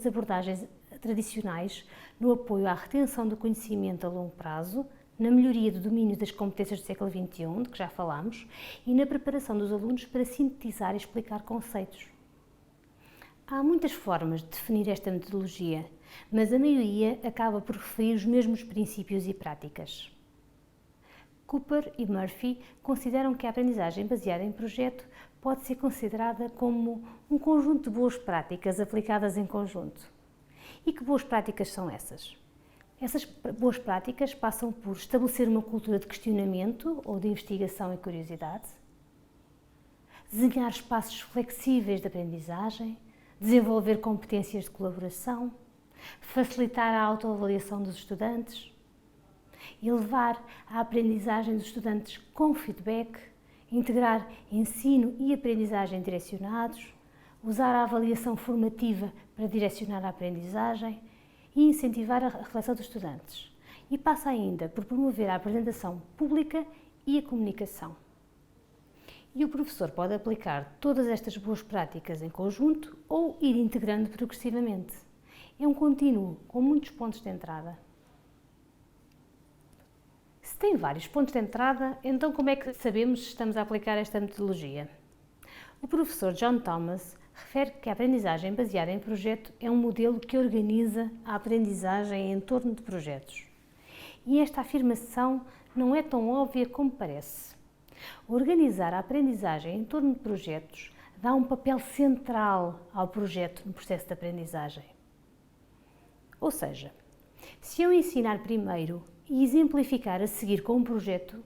abordagens tradicionais no apoio à retenção do conhecimento a longo prazo, na melhoria do domínio das competências do século XXI, de que já falámos, e na preparação dos alunos para sintetizar e explicar conceitos. Há muitas formas de definir esta metodologia, mas a maioria acaba por referir os mesmos princípios e práticas. Cooper e Murphy consideram que a aprendizagem baseada em projeto pode ser considerada como um conjunto de boas práticas aplicadas em conjunto. E que boas práticas são essas? Essas boas práticas passam por estabelecer uma cultura de questionamento ou de investigação e curiosidade, desenhar espaços flexíveis de aprendizagem, desenvolver competências de colaboração, facilitar a autoavaliação dos estudantes, elevar a aprendizagem dos estudantes com feedback, integrar ensino e aprendizagem direcionados, usar a avaliação formativa para direcionar a aprendizagem e incentivar a reflexão dos estudantes. E passa ainda por promover a apresentação pública e a comunicação. E o professor pode aplicar todas estas boas práticas em conjunto ou ir integrando progressivamente. É um contínuo com muitos pontos de entrada. Se tem vários pontos de entrada, então como é que sabemos se estamos a aplicar esta metodologia? O professor John Thomas refere que a aprendizagem baseada em projeto é um modelo que organiza a aprendizagem em torno de projetos. E esta afirmação não é tão óbvia como parece. Organizar a aprendizagem em torno de projetos dá um papel central ao projeto no processo de aprendizagem. Ou seja, se eu ensinar primeiro e exemplificar a seguir com um projeto,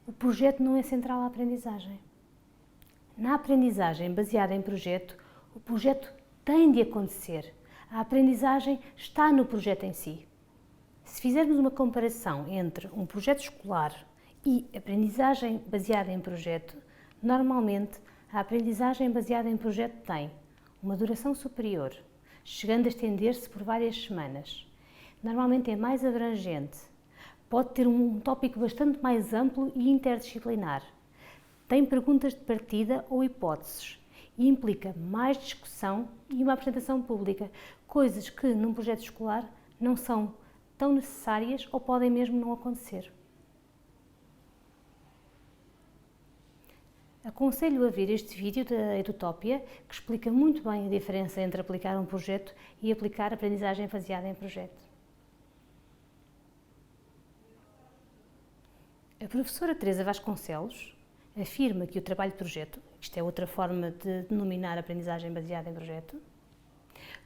o projeto não é central à aprendizagem. Na aprendizagem baseada em projeto, o projeto tem de acontecer. A aprendizagem está no projeto em si. Se fizermos uma comparação entre um projeto escolar e aprendizagem baseada em projeto, normalmente a aprendizagem baseada em projeto tem uma duração superior, chegando a estender-se por várias semanas. Normalmente é mais abrangente, pode ter um tópico bastante mais amplo e interdisciplinar, tem perguntas de partida ou hipóteses e implica mais discussão e uma apresentação pública, coisas que num projeto escolar não são tão necessárias ou podem mesmo não acontecer. Aconselho a ver este vídeo da Edutopia, que explica muito bem a diferença entre aplicar um projeto e aplicar aprendizagem baseada em projeto. A professora Teresa Vasconcelos afirma que o trabalho de projeto, isto é outra forma de denominar aprendizagem baseada em projeto,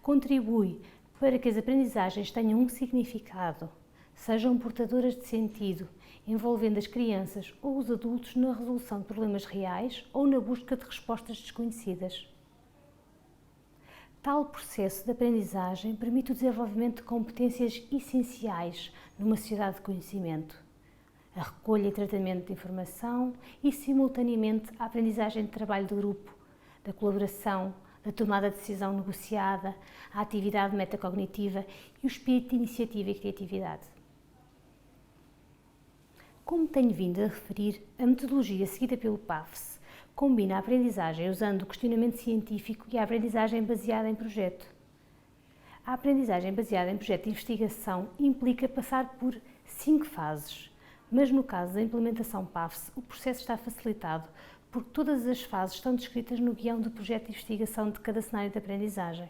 contribui para que as aprendizagens tenham um significado, sejam portadoras de sentido, envolvendo as crianças ou os adultos na resolução de problemas reais ou na busca de respostas desconhecidas. Tal processo de aprendizagem permite o desenvolvimento de competências essenciais numa sociedade de conhecimento, a recolha e tratamento de informação e, simultaneamente, a aprendizagem de trabalho de grupo, da colaboração, da tomada de decisão negociada, a atividade metacognitiva e o espírito de iniciativa e criatividade. Como tenho vindo a referir, a metodologia seguida pelo PAFS combina a aprendizagem usando o questionamento científico e a aprendizagem baseada em projeto. A aprendizagem baseada em projeto de investigação implica passar por 5 fases, mas no caso da implementação PAFS, o processo está facilitado porque todas as fases estão descritas no guião do projeto de investigação de cada cenário de aprendizagem.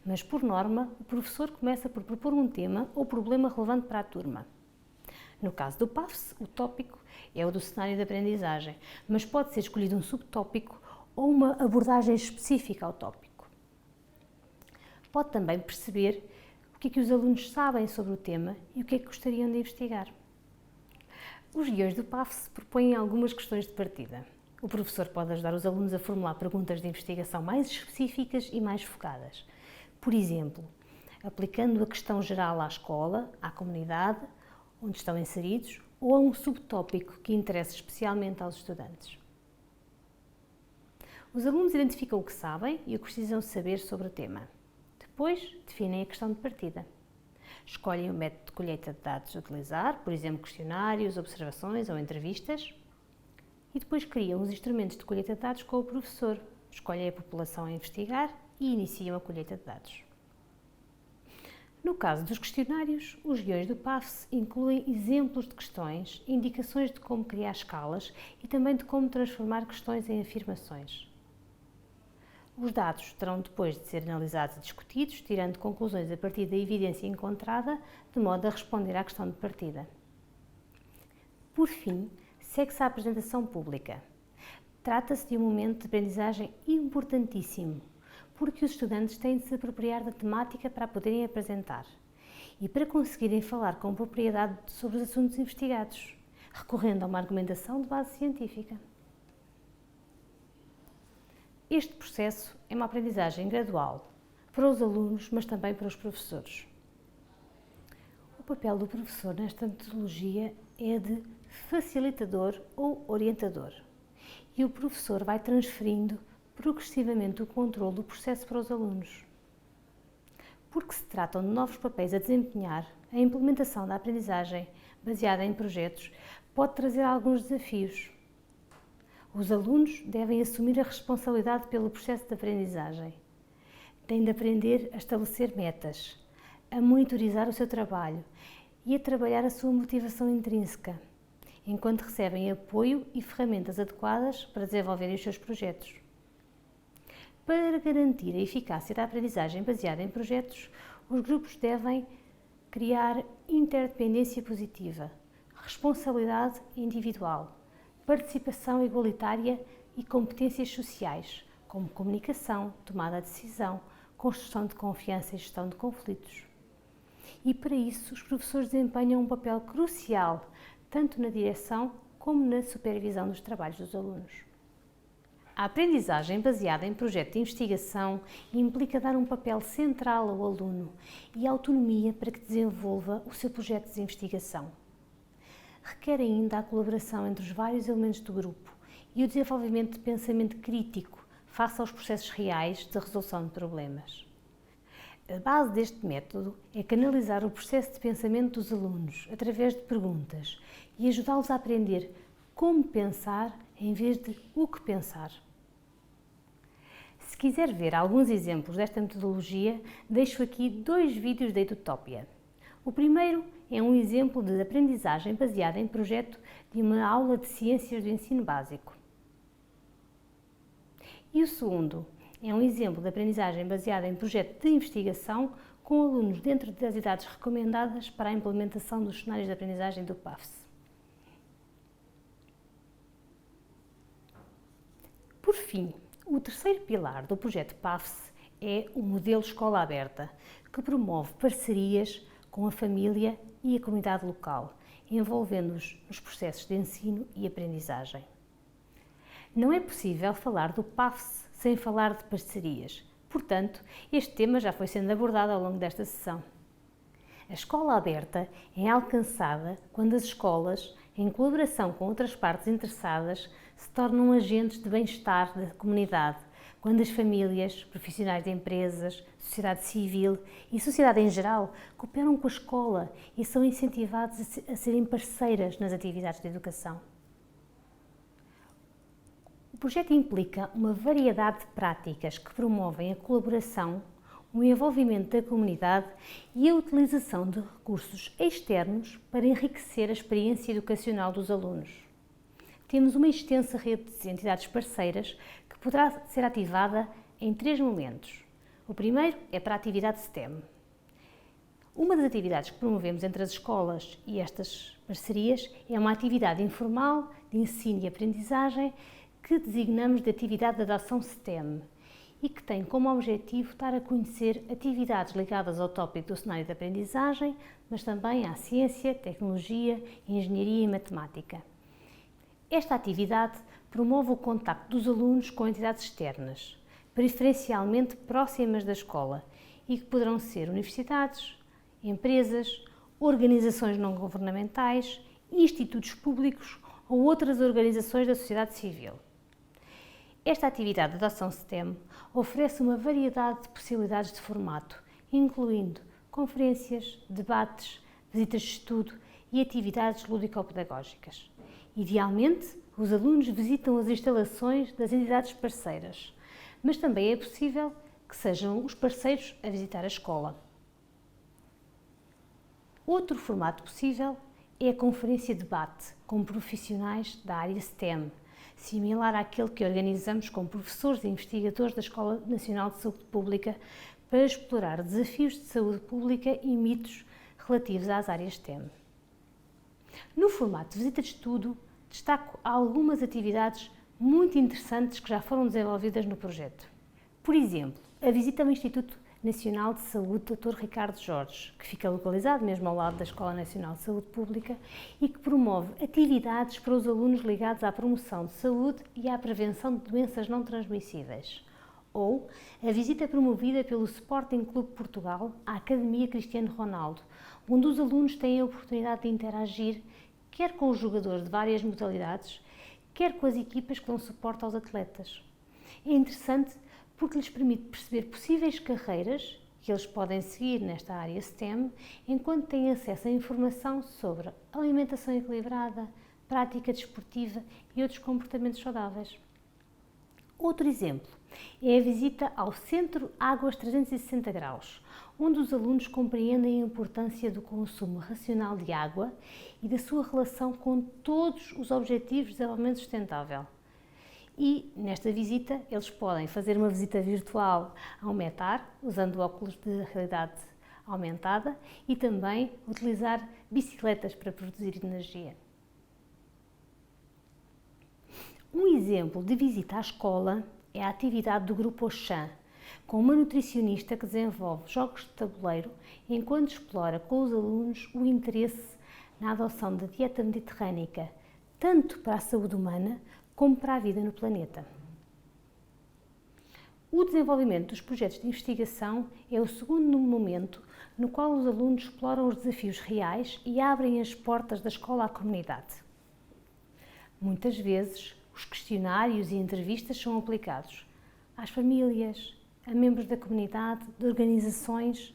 Mas, por norma, o professor começa por propor um tema ou problema relevante para a turma. No caso do PAFS, o tópico é o do cenário de aprendizagem, mas pode ser escolhido um subtópico ou uma abordagem específica ao tópico. Pode também perceber o que é que os alunos sabem sobre o tema e o que é que gostariam de investigar. Os guiões do PAFS propõem algumas questões de partida. O professor pode ajudar os alunos a formular perguntas de investigação mais específicas e mais focadas. Por exemplo, aplicando a questão geral à escola, à comunidade, onde estão inseridos, ou a um subtópico que interessa especialmente aos estudantes. Os alunos identificam o que sabem e o que precisam saber sobre o tema. Depois, definem a questão de partida. Escolhem o método de colheita de dados a utilizar, por exemplo, questionários, observações ou entrevistas, e depois criam os instrumentos de colheita de dados com o professor. Escolhem a população a investigar e iniciam a colheita de dados. No caso dos questionários, os guiões do PAFSE incluem exemplos de questões, indicações de como criar escalas e também de como transformar questões em afirmações. Os dados terão depois de ser analisados e discutidos, tirando conclusões a partir da evidência encontrada, de modo a responder à questão de partida. Por fim, segue-se a apresentação pública. Trata-se de um momento de aprendizagem importantíssimo, porque os estudantes têm de se apropriar da temática para a poderem apresentar e para conseguirem falar com propriedade sobre os assuntos investigados, recorrendo a uma argumentação de base científica. Este processo é uma aprendizagem gradual para os alunos, mas também para os professores. O papel do professor nesta metodologia é de facilitador ou orientador, e o professor vai transferindo progressivamente o controle do processo para os alunos. Porque se tratam de novos papéis a desempenhar, a implementação da aprendizagem baseada em projetos pode trazer alguns desafios. Os alunos devem assumir a responsabilidade pelo processo de aprendizagem. Têm de aprender a estabelecer metas, a monitorizar o seu trabalho e a trabalhar a sua motivação intrínseca, enquanto recebem apoio e ferramentas adequadas para desenvolverem os seus projetos. Para garantir a eficácia da aprendizagem baseada em projetos, os grupos devem criar interdependência positiva, responsabilidade individual, participação igualitária e competências sociais, como comunicação, tomada de decisão, construção de confiança e gestão de conflitos. E para isso, os professores desempenham um papel crucial, tanto na direção como na supervisão dos trabalhos dos alunos. A aprendizagem baseada em projeto de investigação implica dar um papel central ao aluno e autonomia para que desenvolva o seu projeto de investigação. Requer ainda a colaboração entre os vários elementos do grupo e o desenvolvimento de pensamento crítico face aos processos reais de resolução de problemas. A base deste método é canalizar o processo de pensamento dos alunos através de perguntas e ajudá-los a aprender como pensar em vez de o que pensar. Se quiser ver alguns exemplos desta metodologia, deixo aqui 2 vídeos da Edutopia. O primeiro é um exemplo de aprendizagem baseada em projeto de uma aula de ciências do ensino básico. E o segundo é um exemplo de aprendizagem baseada em projeto de investigação com alunos dentro das idades recomendadas para a implementação dos cenários de aprendizagem do PAFSE. Por fim, o terceiro pilar do projeto PAFSE é o modelo Escola Aberta, que promove parcerias com a família e a comunidade local, envolvendo-os nos processos de ensino e aprendizagem. Não é possível falar do PAFSE sem falar de parcerias, portanto, este tema já foi sendo abordado ao longo desta sessão. A escola aberta é alcançada quando as escolas, em colaboração com outras partes interessadas, se tornam agentes de bem-estar da comunidade, quando as famílias, profissionais de empresas, sociedade civil e sociedade em geral cooperam com a escola e são incentivados a serem parceiras nas atividades de educação. O projeto implica uma variedade de práticas que promovem a colaboração, o envolvimento da comunidade e a utilização de recursos externos para enriquecer a experiência educacional dos alunos. Temos uma extensa rede de entidades parceiras que poderá ser ativada em 3 momentos. O primeiro é para a atividade STEM. Uma das atividades que promovemos entre as escolas e estas parcerias é uma atividade informal de ensino e aprendizagem que designamos de atividade de adoção STEM e que tem como objetivo dar a conhecer atividades ligadas ao tópico do cenário de aprendizagem, mas também à ciência, tecnologia, engenharia e matemática. Esta atividade promove o contacto dos alunos com entidades externas, preferencialmente próximas da escola, e que poderão ser universidades, empresas, organizações não governamentais, institutos públicos ou outras organizações da sociedade civil. Esta atividade de adoção STEM oferece uma variedade de possibilidades de formato, incluindo conferências, debates, visitas de estudo e atividades lúdico-pedagógicas. Idealmente, os alunos visitam as instalações das entidades parceiras, mas também é possível que sejam os parceiros a visitar a escola. Outro formato possível é a conferência-debate com profissionais da área STEM, similar àquele que organizamos com professores e investigadores da Escola Nacional de Saúde Pública para explorar desafios de saúde pública e mitos relativos às áreas STEM. No formato de visita de estudo, destaco algumas atividades muito interessantes que já foram desenvolvidas no projeto. Por exemplo, a visita ao Instituto Nacional de Saúde Dr. Ricardo Jorge, que fica localizado mesmo ao lado da Escola Nacional de Saúde Pública e que promove atividades para os alunos ligados à promoção de saúde e à prevenção de doenças não transmissíveis. Ou a visita promovida pelo Sporting Clube Portugal à Academia Cristiano Ronaldo, onde os alunos têm a oportunidade de interagir quer com os jogadores de várias modalidades, quer com as equipas que dão suporte aos atletas. É interessante porque lhes permite perceber possíveis carreiras que eles podem seguir nesta área STEM, enquanto têm acesso a informação sobre alimentação equilibrada, prática desportiva e outros comportamentos saudáveis. Outro exemplo é a visita ao Centro Águas 360 Graus, onde os alunos compreendem a importância do consumo racional de água e da sua relação com todos os Objetivos de Desenvolvimento Sustentável. E, nesta visita, eles podem fazer uma visita virtual ao METAR, usando óculos de realidade aumentada, e também utilizar bicicletas para produzir energia. Um exemplo de visita à escola é a atividade do Grupo Auchan, com uma nutricionista que desenvolve jogos de tabuleiro enquanto explora com os alunos o interesse na adoção da dieta mediterrânica, tanto para a saúde humana como para a vida no planeta. O desenvolvimento dos projetos de investigação é o segundo momento no qual os alunos exploram os desafios reais e abrem as portas da escola à comunidade. Muitas vezes, os questionários e entrevistas são aplicados às famílias, a membros da comunidade, de organizações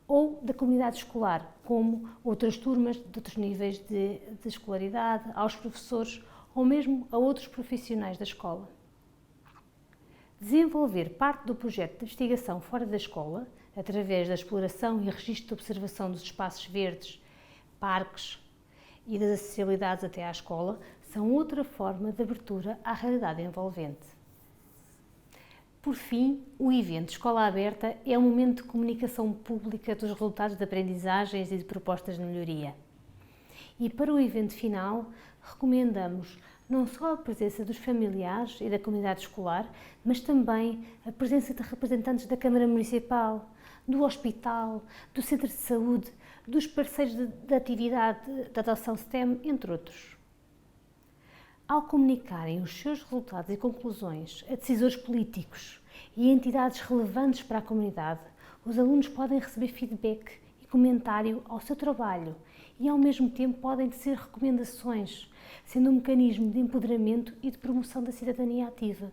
ou da comunidade escolar, como outras turmas de outros níveis de escolaridade, aos professores ou mesmo a outros profissionais da escola. Desenvolver parte do projeto de investigação fora da escola, através da exploração e registro de observação dos espaços verdes, parques e das acessibilidades até à escola, são outra forma de abertura à realidade envolvente. Por fim, o evento Escola Aberta é um momento de comunicação pública dos resultados de aprendizagens e de propostas de melhoria. E para o evento final, recomendamos não só a presença dos familiares e da comunidade escolar, mas também a presença de representantes da Câmara Municipal, do hospital, do centro de saúde, dos parceiros de atividade de adoção STEM, entre outros. Ao comunicarem os seus resultados e conclusões a decisores políticos e entidades relevantes para a comunidade, os alunos podem receber feedback e comentário ao seu trabalho e, ao mesmo tempo, podem tecer recomendações, sendo um mecanismo de empoderamento e de promoção da cidadania ativa.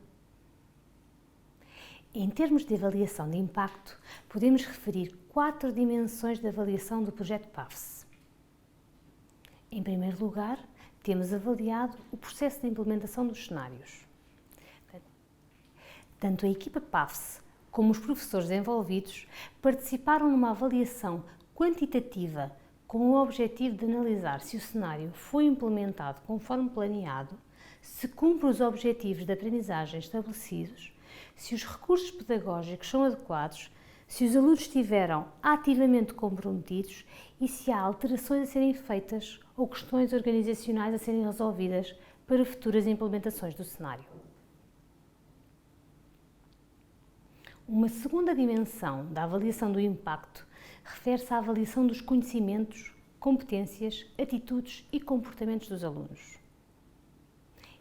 Em termos de avaliação de impacto, podemos referir 4 dimensões de avaliação do projeto PAFSE. Em primeiro lugar, temos avaliado o processo de implementação dos cenários. Tanto a equipa PAFSE como os professores envolvidos participaram numa avaliação quantitativa com o objetivo de analisar se o cenário foi implementado conforme planeado, se cumpre os objetivos de aprendizagem estabelecidos, se os recursos pedagógicos são adequados, se os alunos estiveram ativamente comprometidos e se há alterações a serem feitas ou questões organizacionais a serem resolvidas para futuras implementações do cenário. Uma segunda dimensão da avaliação do impacto refere-se à avaliação dos conhecimentos, competências, atitudes e comportamentos dos alunos.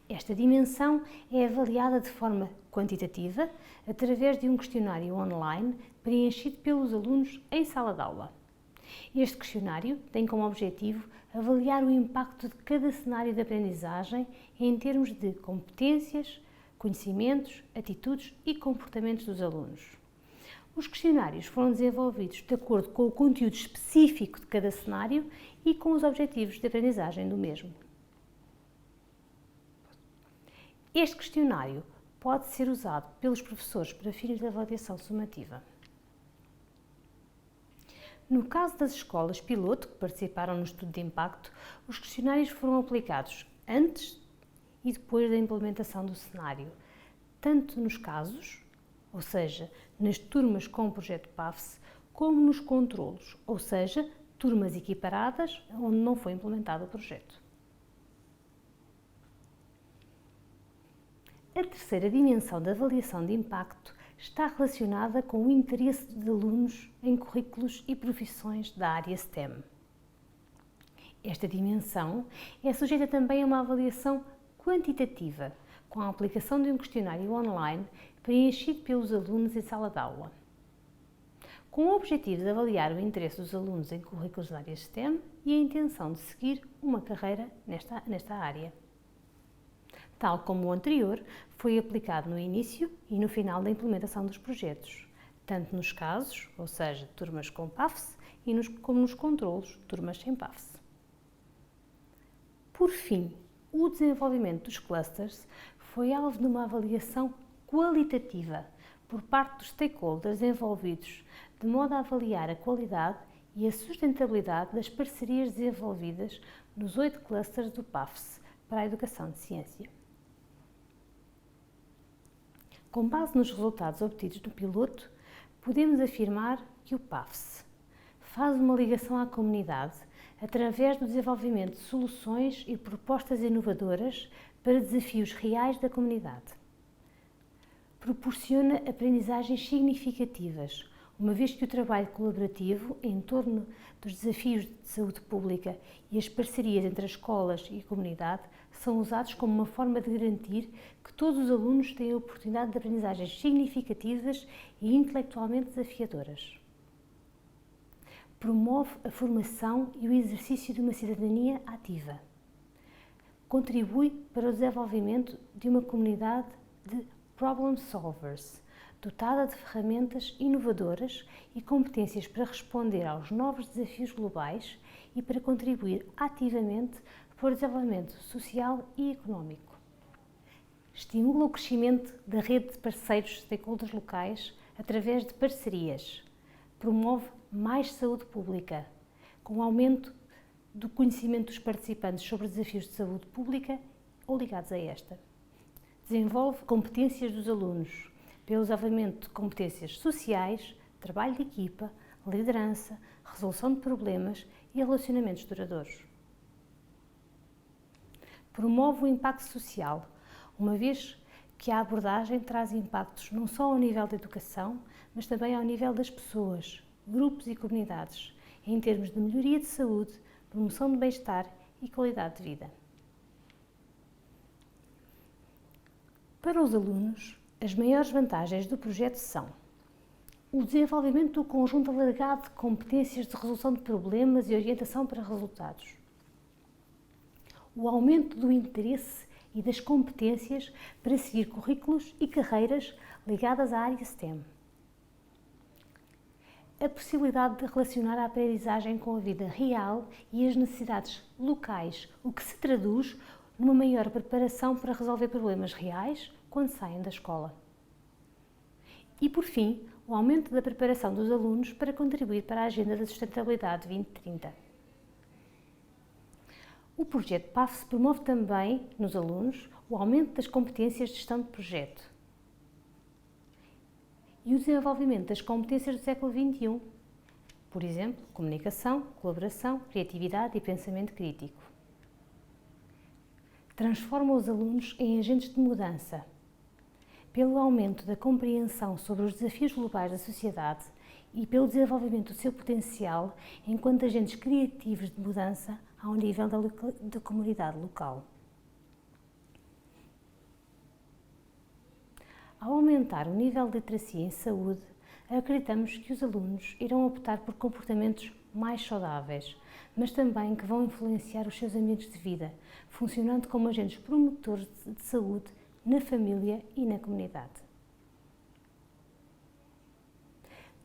Esta dimensão é avaliada de forma quantitativa através de um questionário online preenchido pelos alunos em sala de aula. Este questionário tem como objetivo avaliar o impacto de cada cenário de aprendizagem em termos de competências, conhecimentos, atitudes e comportamentos dos alunos. Os questionários foram desenvolvidos de acordo com o conteúdo específico de cada cenário e com os objetivos de aprendizagem do mesmo. Este questionário pode ser usado pelos professores para fins de avaliação sumativa. No caso das escolas piloto que participaram no estudo de impacto, os questionários foram aplicados antes e depois da implementação do cenário, tanto nos casos, ou seja, nas turmas com o projeto PAFSE, como nos controlos, ou seja, turmas equiparadas onde não foi implementado o projeto. A terceira dimensão da avaliação de impacto está relacionada com o interesse de alunos em currículos e profissões da área STEM. Esta dimensão é sujeita também a uma avaliação quantitativa, com a aplicação de um questionário online preenchido pelos alunos em sala de aula, com o objetivo de avaliar o interesse dos alunos em currículos da área STEM e a intenção de seguir uma carreira nesta área. Tal como o anterior, foi aplicado no início e no final da implementação dos projetos, tanto nos casos, ou seja, turmas com PAFSE, como nos controlos, turmas sem PAFSE. Por fim, o desenvolvimento dos clusters foi alvo de uma avaliação qualitativa por parte dos stakeholders envolvidos, de modo a avaliar a qualidade e a sustentabilidade das parcerias desenvolvidas nos 8 clusters do PAFSE para a educação de ciência. Com base nos resultados obtidos do piloto, podemos afirmar que o PAFSE faz uma ligação à comunidade através do desenvolvimento de soluções e propostas inovadoras para desafios reais da comunidade. Proporciona aprendizagens significativas, uma vez que o trabalho colaborativo em torno dos desafios de saúde pública e as parcerias entre as escolas e a comunidade são usados como uma forma de garantir que todos os alunos têm a oportunidade de aprendizagens significativas e intelectualmente desafiadoras. Promove a formação e o exercício de uma cidadania ativa. Contribui para o desenvolvimento de uma comunidade de problem solvers, dotada de ferramentas inovadoras e competências para responder aos novos desafios globais e para contribuir ativamente para o desenvolvimento social e económico. Estimula o crescimento da rede de parceiros stakeholders locais através de parcerias. Promove mais saúde pública, com o aumento do conhecimento dos participantes sobre desafios de saúde pública ou ligados a esta. Desenvolve competências dos alunos, pelo desenvolvimento de competências sociais, trabalho de equipa, liderança, resolução de problemas e relacionamentos duradouros. Promove o impacto social, uma vez que a abordagem traz impactos não só ao nível da educação, mas também ao nível das pessoas, grupos e comunidades, em termos de melhoria de saúde, promoção de bem-estar e qualidade de vida. Para os alunos, as maiores vantagens do projeto são o desenvolvimento do conjunto alargado de competências de resolução de problemas e orientação para resultados, o aumento do interesse e das competências para seguir currículos e carreiras ligadas à área STEM, a possibilidade de relacionar a aprendizagem com a vida real e as necessidades locais, o que se traduz numa maior preparação para resolver problemas reais quando saem da escola. E, por fim, o aumento da preparação dos alunos para contribuir para a Agenda da Sustentabilidade 2030. O projeto PAFSE promove também, nos alunos, o aumento das competências de gestão de projeto e o desenvolvimento das competências do século XXI, por exemplo, comunicação, colaboração, criatividade e pensamento crítico. Transforma os alunos em agentes de mudança, pelo aumento da compreensão sobre os desafios globais da sociedade e pelo desenvolvimento do seu potencial enquanto agentes criativos de mudança ao nível da comunidade local. Ao aumentar o nível de literacia em saúde, acreditamos que os alunos irão optar por comportamentos mais saudáveis, mas também que vão influenciar os seus ambientes de vida, funcionando como agentes promotores de saúde na família e na comunidade.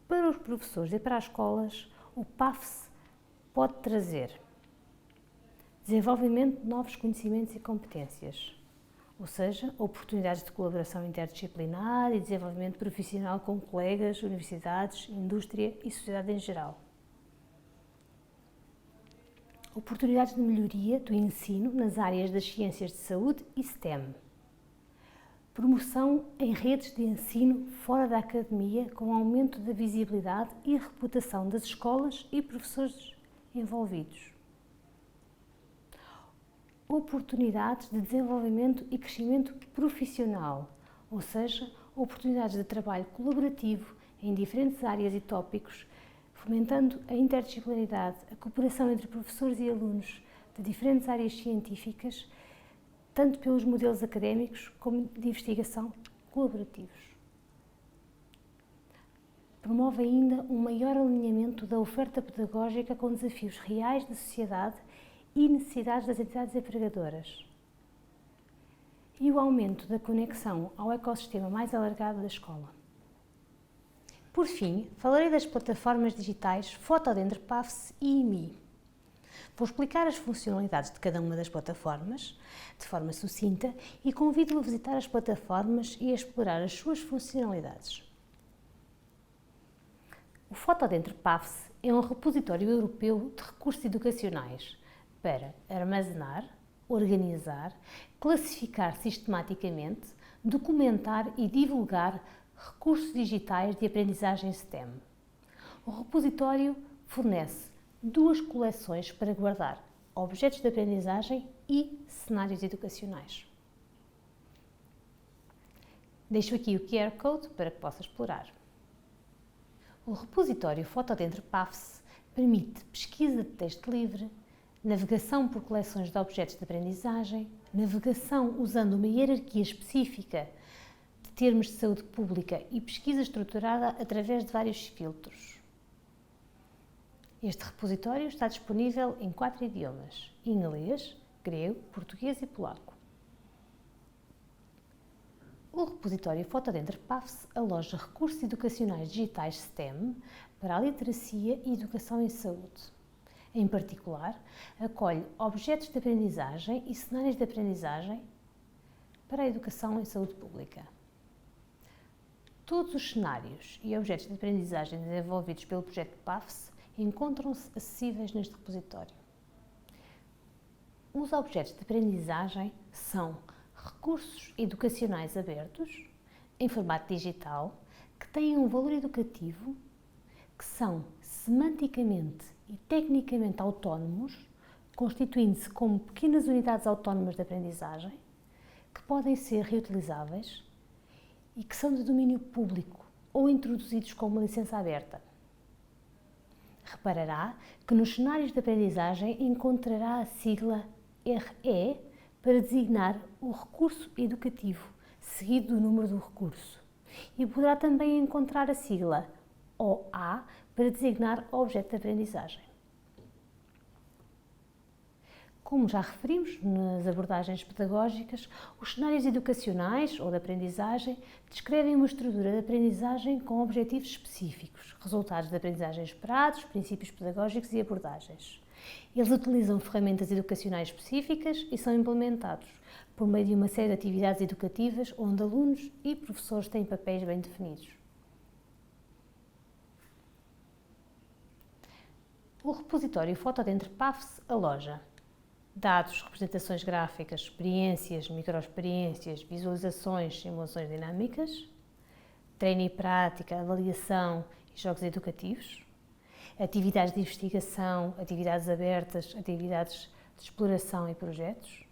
Para os professores e para as escolas, o PAFSE pode trazer desenvolvimento de novos conhecimentos e competências, ou seja, oportunidades de colaboração interdisciplinar e desenvolvimento profissional com colegas, universidades, indústria e sociedade em geral. Oportunidades de melhoria do ensino nas áreas das ciências de saúde e STEM. Promoção em redes de ensino fora da academia com aumento da visibilidade e reputação das escolas e professores envolvidos. Oportunidades de desenvolvimento e crescimento profissional, ou seja, oportunidades de trabalho colaborativo em diferentes áreas e tópicos, fomentando a interdisciplinaridade, a cooperação entre professores e alunos de diferentes áreas científicas, tanto pelos modelos académicos como de investigação colaborativos. Promove ainda um maior alinhamento da oferta pedagógica com desafios reais da sociedade e necessidades das entidades empregadoras. E o aumento da conexão ao ecossistema mais alargado da escola. Por fim, falarei das plataformas digitais Fotodendro PAFSS e IMI. Vou explicar as funcionalidades de cada uma das plataformas de forma sucinta e convido-o a visitar as plataformas e a explorar as suas funcionalidades. O Fotodendro PAFSS é um repositório europeu de recursos educacionais para armazenar, organizar, classificar sistematicamente, documentar e divulgar recursos digitais de aprendizagem STEM. O repositório fornece 2 coleções para guardar objetos de aprendizagem e cenários educacionais. Deixo aqui o QR Code para que possa explorar. O repositório Fotodendro PAFSS permite pesquisa de texto livre, navegação por coleções de objetos de aprendizagem, navegação usando uma hierarquia específica de termos de saúde pública e pesquisa estruturada através de vários filtros. Este repositório está disponível em 4 idiomas: inglês, grego, português e polaco. O repositório Fotodendro PAFSS aloja recursos educacionais digitais STEM para a literacia e educação em saúde. Em particular, acolhe objetos de aprendizagem e cenários de aprendizagem para a educação em saúde pública. Todos os cenários e objetos de aprendizagem desenvolvidos pelo projeto PAFSS encontram-se acessíveis neste repositório. Os objetos de aprendizagem são recursos educacionais abertos, em formato digital, que têm um valor educativo, que são semanticamente e tecnicamente autónomos, constituindo-se como pequenas unidades autónomas de aprendizagem, que podem ser reutilizáveis e que são de domínio público ou introduzidos com uma licença aberta. Reparará que nos cenários de aprendizagem encontrará a sigla RE para designar o recurso educativo, seguido do número do recurso. E poderá também encontrar a sigla OA para designar o objeto de aprendizagem. Como já referimos nas abordagens pedagógicas, os cenários educacionais ou de aprendizagem descrevem uma estrutura de aprendizagem com objetivos específicos, resultados de aprendizagem esperados, princípios pedagógicos e abordagens. Eles utilizam ferramentas educacionais específicas e são implementados por meio de uma série de atividades educativas onde alunos e professores têm papéis bem definidos. O repositório Fotodendro PAFSS aloja dados, representações gráficas, experiências, microexperiências, visualizações, simulações dinâmicas, treino e prática, avaliação e jogos educativos, atividades de investigação, atividades abertas, atividades de exploração e projetos,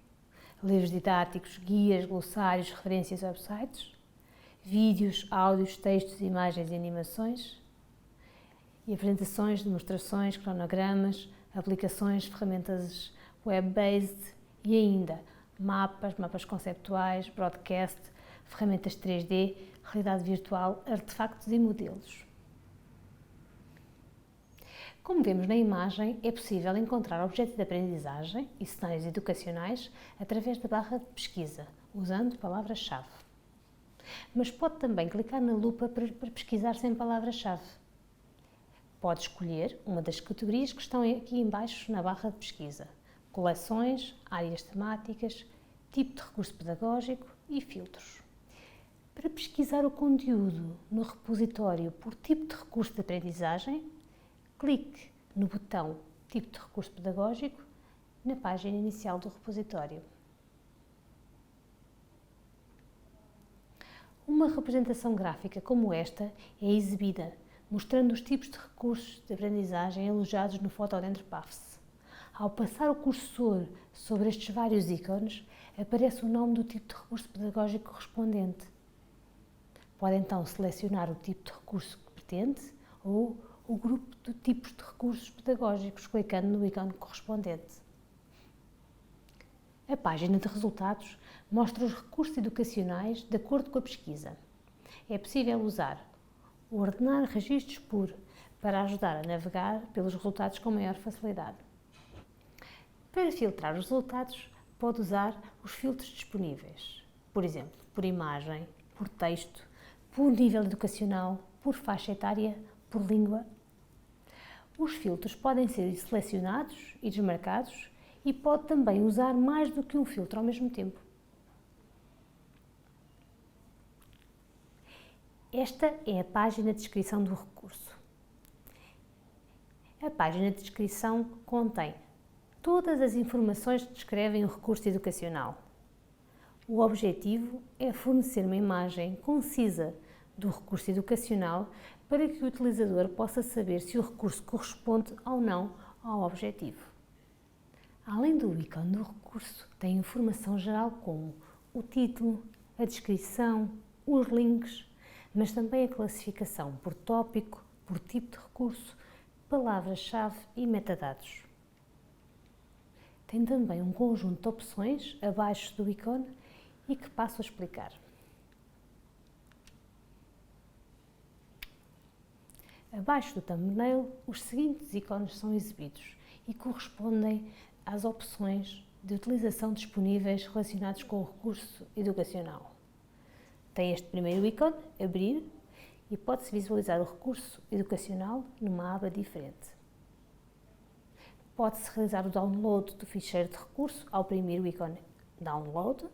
livros didáticos, guias, glossários, referências e websites, vídeos, áudios, textos, imagens e animações, e apresentações, demonstrações, cronogramas, aplicações, ferramentas web-based e ainda mapas conceptuais, broadcast, ferramentas 3D, realidade virtual, artefactos e modelos. Como vemos na imagem, é possível encontrar objetos de aprendizagem e cenários educacionais através da barra de pesquisa, usando palavras-chave. Mas pode também clicar na lupa para pesquisar sem palavra-chave. Pode escolher uma das categorias que estão aqui em baixo na barra de pesquisa: coleções, áreas temáticas, tipo de recurso pedagógico e filtros. Para pesquisar o conteúdo no repositório por tipo de recurso de aprendizagem, clique no botão Tipo de recurso pedagógico na página inicial do repositório. Uma representação gráfica como esta é exibida, mostrando os tipos de recursos de aprendizagem alojados no Fotodentro PAFS. Ao passar o cursor sobre estes vários ícones, aparece o nome do tipo de recurso pedagógico correspondente. Pode então selecionar o tipo de recurso que pretende ou o grupo de tipos de recursos pedagógicos, clicando no ícone correspondente. A página de resultados mostra os recursos educacionais de acordo com a pesquisa. É possível usar o ordenar registros por para ajudar a navegar pelos resultados com maior facilidade. Para filtrar os resultados, pode usar os filtros disponíveis, por exemplo, por imagem, por texto, por nível educacional, por faixa etária, por língua. Os filtros podem ser selecionados e desmarcados e pode também usar mais do que um filtro ao mesmo tempo. Esta é a página de descrição do recurso. A página de descrição contém todas as informações que descrevem o recurso educacional. O objetivo é fornecer uma imagem concisa do recurso educacional para que o utilizador possa saber se o recurso corresponde ou não ao objetivo. Além do ícone do recurso, tem informação geral como o título, a descrição, os links, mas também a classificação por tópico, por tipo de recurso, palavras-chave e metadados. Tem também um conjunto de opções abaixo do ícone e que passo a explicar. Abaixo do thumbnail, os seguintes ícones são exibidos e correspondem às opções de utilização disponíveis relacionadas com o recurso educacional. Tem este primeiro ícone, abrir, e pode-se visualizar o recurso educacional numa aba diferente. Pode-se realizar o download do ficheiro de recurso ao oprimir o ícone Download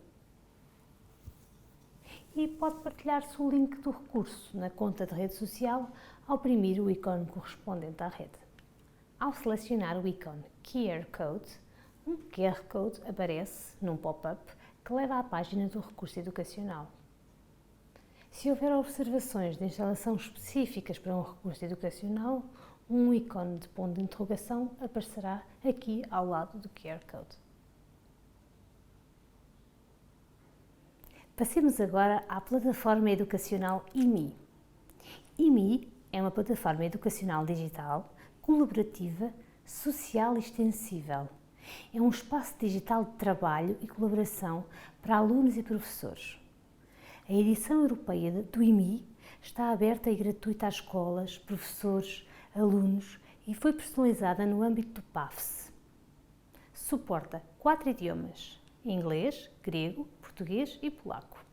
e pode partilhar-se o link do recurso na conta de rede social ao oprimir o ícone correspondente à rede. Ao selecionar o ícone QR Code, um QR Code aparece num pop-up que leva à página do recurso educacional. Se houver observações de instalação específicas para um recurso educacional, um ícone de ponto de interrogação aparecerá aqui ao lado do QR Code. Passemos agora à plataforma educacional IMI. IMI é uma plataforma educacional digital, colaborativa, social e extensível. É um espaço digital de trabalho e colaboração para alunos e professores. A edição europeia do IMI está aberta e gratuita às escolas, professores, alunos e foi personalizada no âmbito do PAFS. Suporta 4 idiomas: inglês, grego, português e polaco.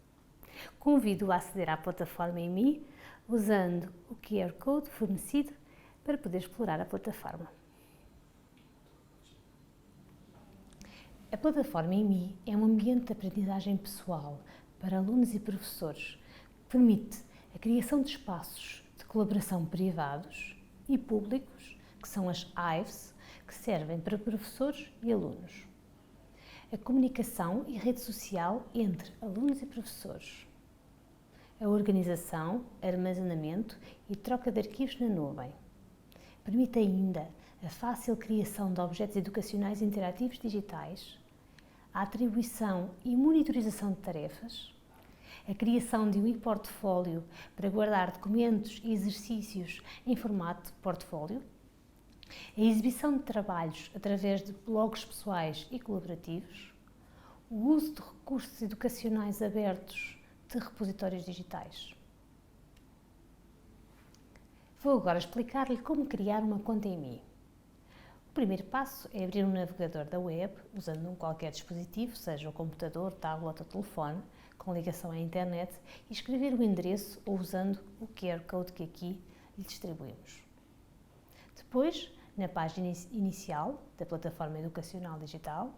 Convido a aceder à plataforma IMI usando o QR Code fornecido para poder explorar a plataforma. A plataforma IMI é um ambiente de aprendizagem pessoal para alunos e professores que permite a criação de espaços de colaboração privados e públicos, que são as IVES, que servem para professores e alunos. A comunicação e rede social entre alunos e professores. A organização, armazenamento e troca de arquivos na nuvem. Permite ainda a fácil criação de objetos educacionais interativos digitais, a atribuição e monitorização de tarefas, a criação de um e-portfólio para guardar documentos e exercícios em formato de portfólio, a exibição de trabalhos através de blogs pessoais e colaborativos, o uso de recursos educacionais abertos de repositórios digitais. Vou agora explicar-lhe como criar uma conta IMI. O primeiro passo é abrir um navegador da web, usando qualquer dispositivo, seja o computador, tablet ou telefone, com ligação à internet, e escrever o endereço ou usando o QR Code que aqui lhe distribuímos. Depois, na página inicial da plataforma educacional digital,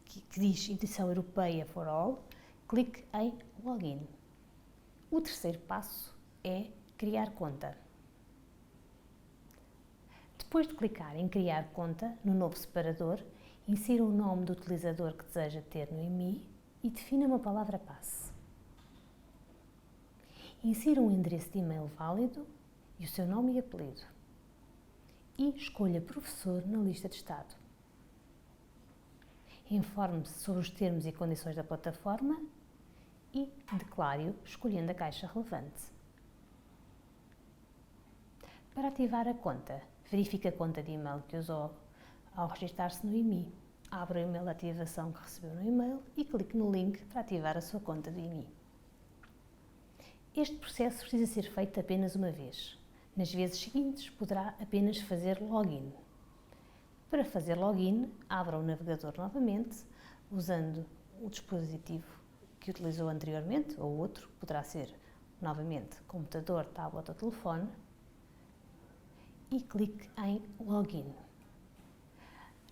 que diz Edição Europeia for All, clique em Login. O terceiro passo é criar conta. Depois de clicar em Criar conta, no novo separador, Insira o nome do utilizador que deseja ter no IMI e defina uma palavra-passe. Insira um endereço de e-mail válido e o seu nome e apelido. E escolha professor na lista de estado. Informe-se sobre os termos e condições da plataforma e declare-o escolhendo a caixa relevante. Para ativar a conta, verifique a conta de e-mail que usou ao registrar-se no IMI. Abra o e-mail de ativação que recebeu no e-mail e clique no link para ativar a sua conta do IMI. Este processo precisa ser feito apenas uma vez. Nas vezes seguintes, poderá apenas fazer login. Para fazer login, abra o navegador novamente, usando o dispositivo que utilizou anteriormente, ou outro, poderá ser novamente computador, tablet ou telefone, e clique em login.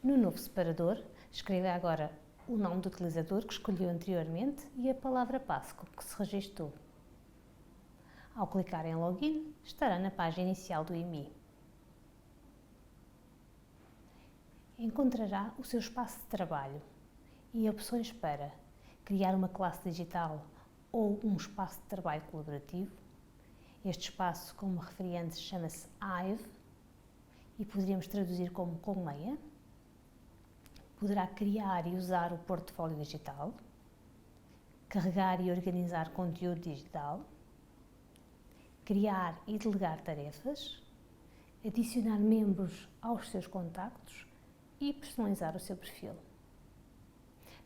No novo separador, escreva agora o nome do utilizador que escolheu anteriormente e a palavra-passe com que se registou. Ao clicar em login, estará na página inicial do IMI. Encontrará o seu espaço de trabalho e opções para criar uma classe digital ou um espaço de trabalho colaborativo. Este espaço, como referi antes, chama-se Hive e poderíamos traduzir como colmeia. Poderá criar e usar o portfólio digital, carregar e organizar conteúdo digital, criar e delegar tarefas, adicionar membros aos seus contactos e personalizar o seu perfil.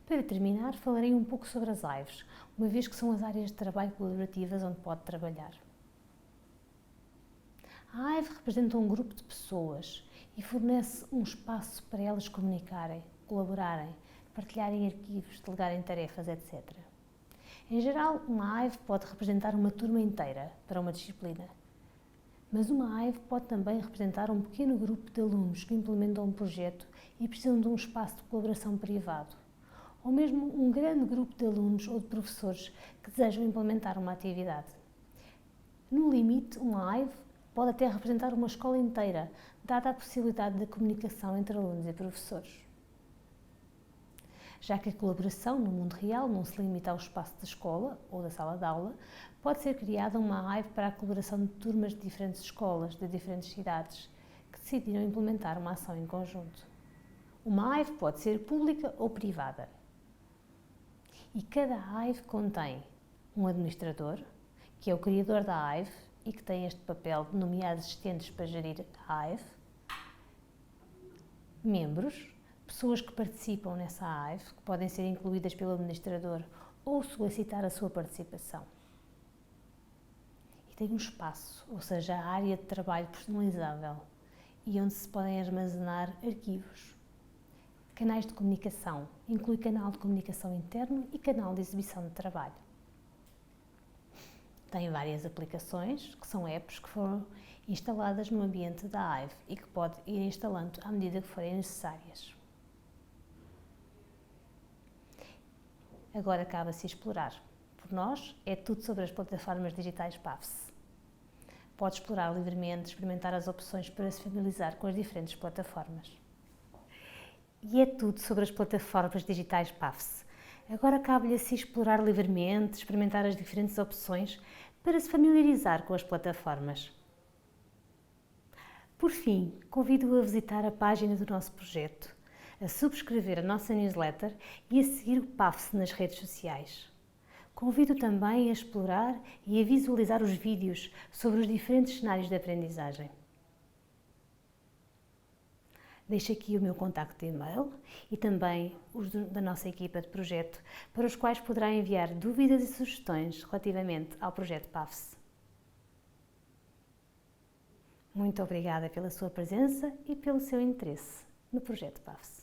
Para terminar, falarei um pouco sobre as Hives, uma vez que são as áreas de trabalho colaborativas onde pode trabalhar. A Hive representa um grupo de pessoas e fornece um espaço para elas comunicarem, colaborarem, partilharem arquivos, delegarem tarefas, etc. Em geral, uma Hive pode representar uma turma inteira para uma disciplina, mas uma Hive pode também representar um pequeno grupo de alunos que implementam um projeto e precisam de um espaço de colaboração privado, ou mesmo um grande grupo de alunos ou de professores que desejam implementar uma atividade. No limite, uma Hive pode até representar uma escola inteira, dada a possibilidade da comunicação entre alunos e professores. Já que a colaboração no mundo real não se limita ao espaço da escola ou da sala de aula, pode ser criada uma Hive para a colaboração de turmas de diferentes escolas, de diferentes cidades, que decidiram implementar uma ação em conjunto. Uma Hive pode ser pública ou privada. E cada Hive contém um administrador, que é o criador da Hive e que tem este papel de nomear assistentes para gerir a Hive, membros, pessoas que participam nessa Hive, que podem ser incluídas pelo administrador ou solicitar a sua participação. E tem um espaço, ou seja, a área de trabalho personalizável e onde se podem armazenar arquivos. Canais de comunicação, inclui canal de comunicação interno e canal de exibição de trabalho. Tem várias aplicações, que são apps que foram instaladas no ambiente da Hive e que pode ir instalando à medida que forem necessárias. Agora cabe-se explorar. Por nós, é tudo sobre as plataformas digitais PAFSE. Pode explorar livremente, experimentar as opções para se familiarizar com as diferentes plataformas. E é tudo sobre as plataformas digitais PAFSE. Agora cabe-lhe assim explorar livremente, experimentar as diferentes opções para se familiarizar com as plataformas. Por fim, convido-o a visitar a página do nosso projeto, a subscrever a nossa newsletter e a seguir o PAFSE nas redes sociais. Convido também a explorar e a visualizar os vídeos sobre os diferentes cenários de aprendizagem. Deixo aqui o meu contacto de e-mail e também os da nossa equipa de projeto, para os quais poderá enviar dúvidas e sugestões relativamente ao projeto PAFSE. Muito obrigada pela sua presença e pelo seu interesse no projeto PAFSE.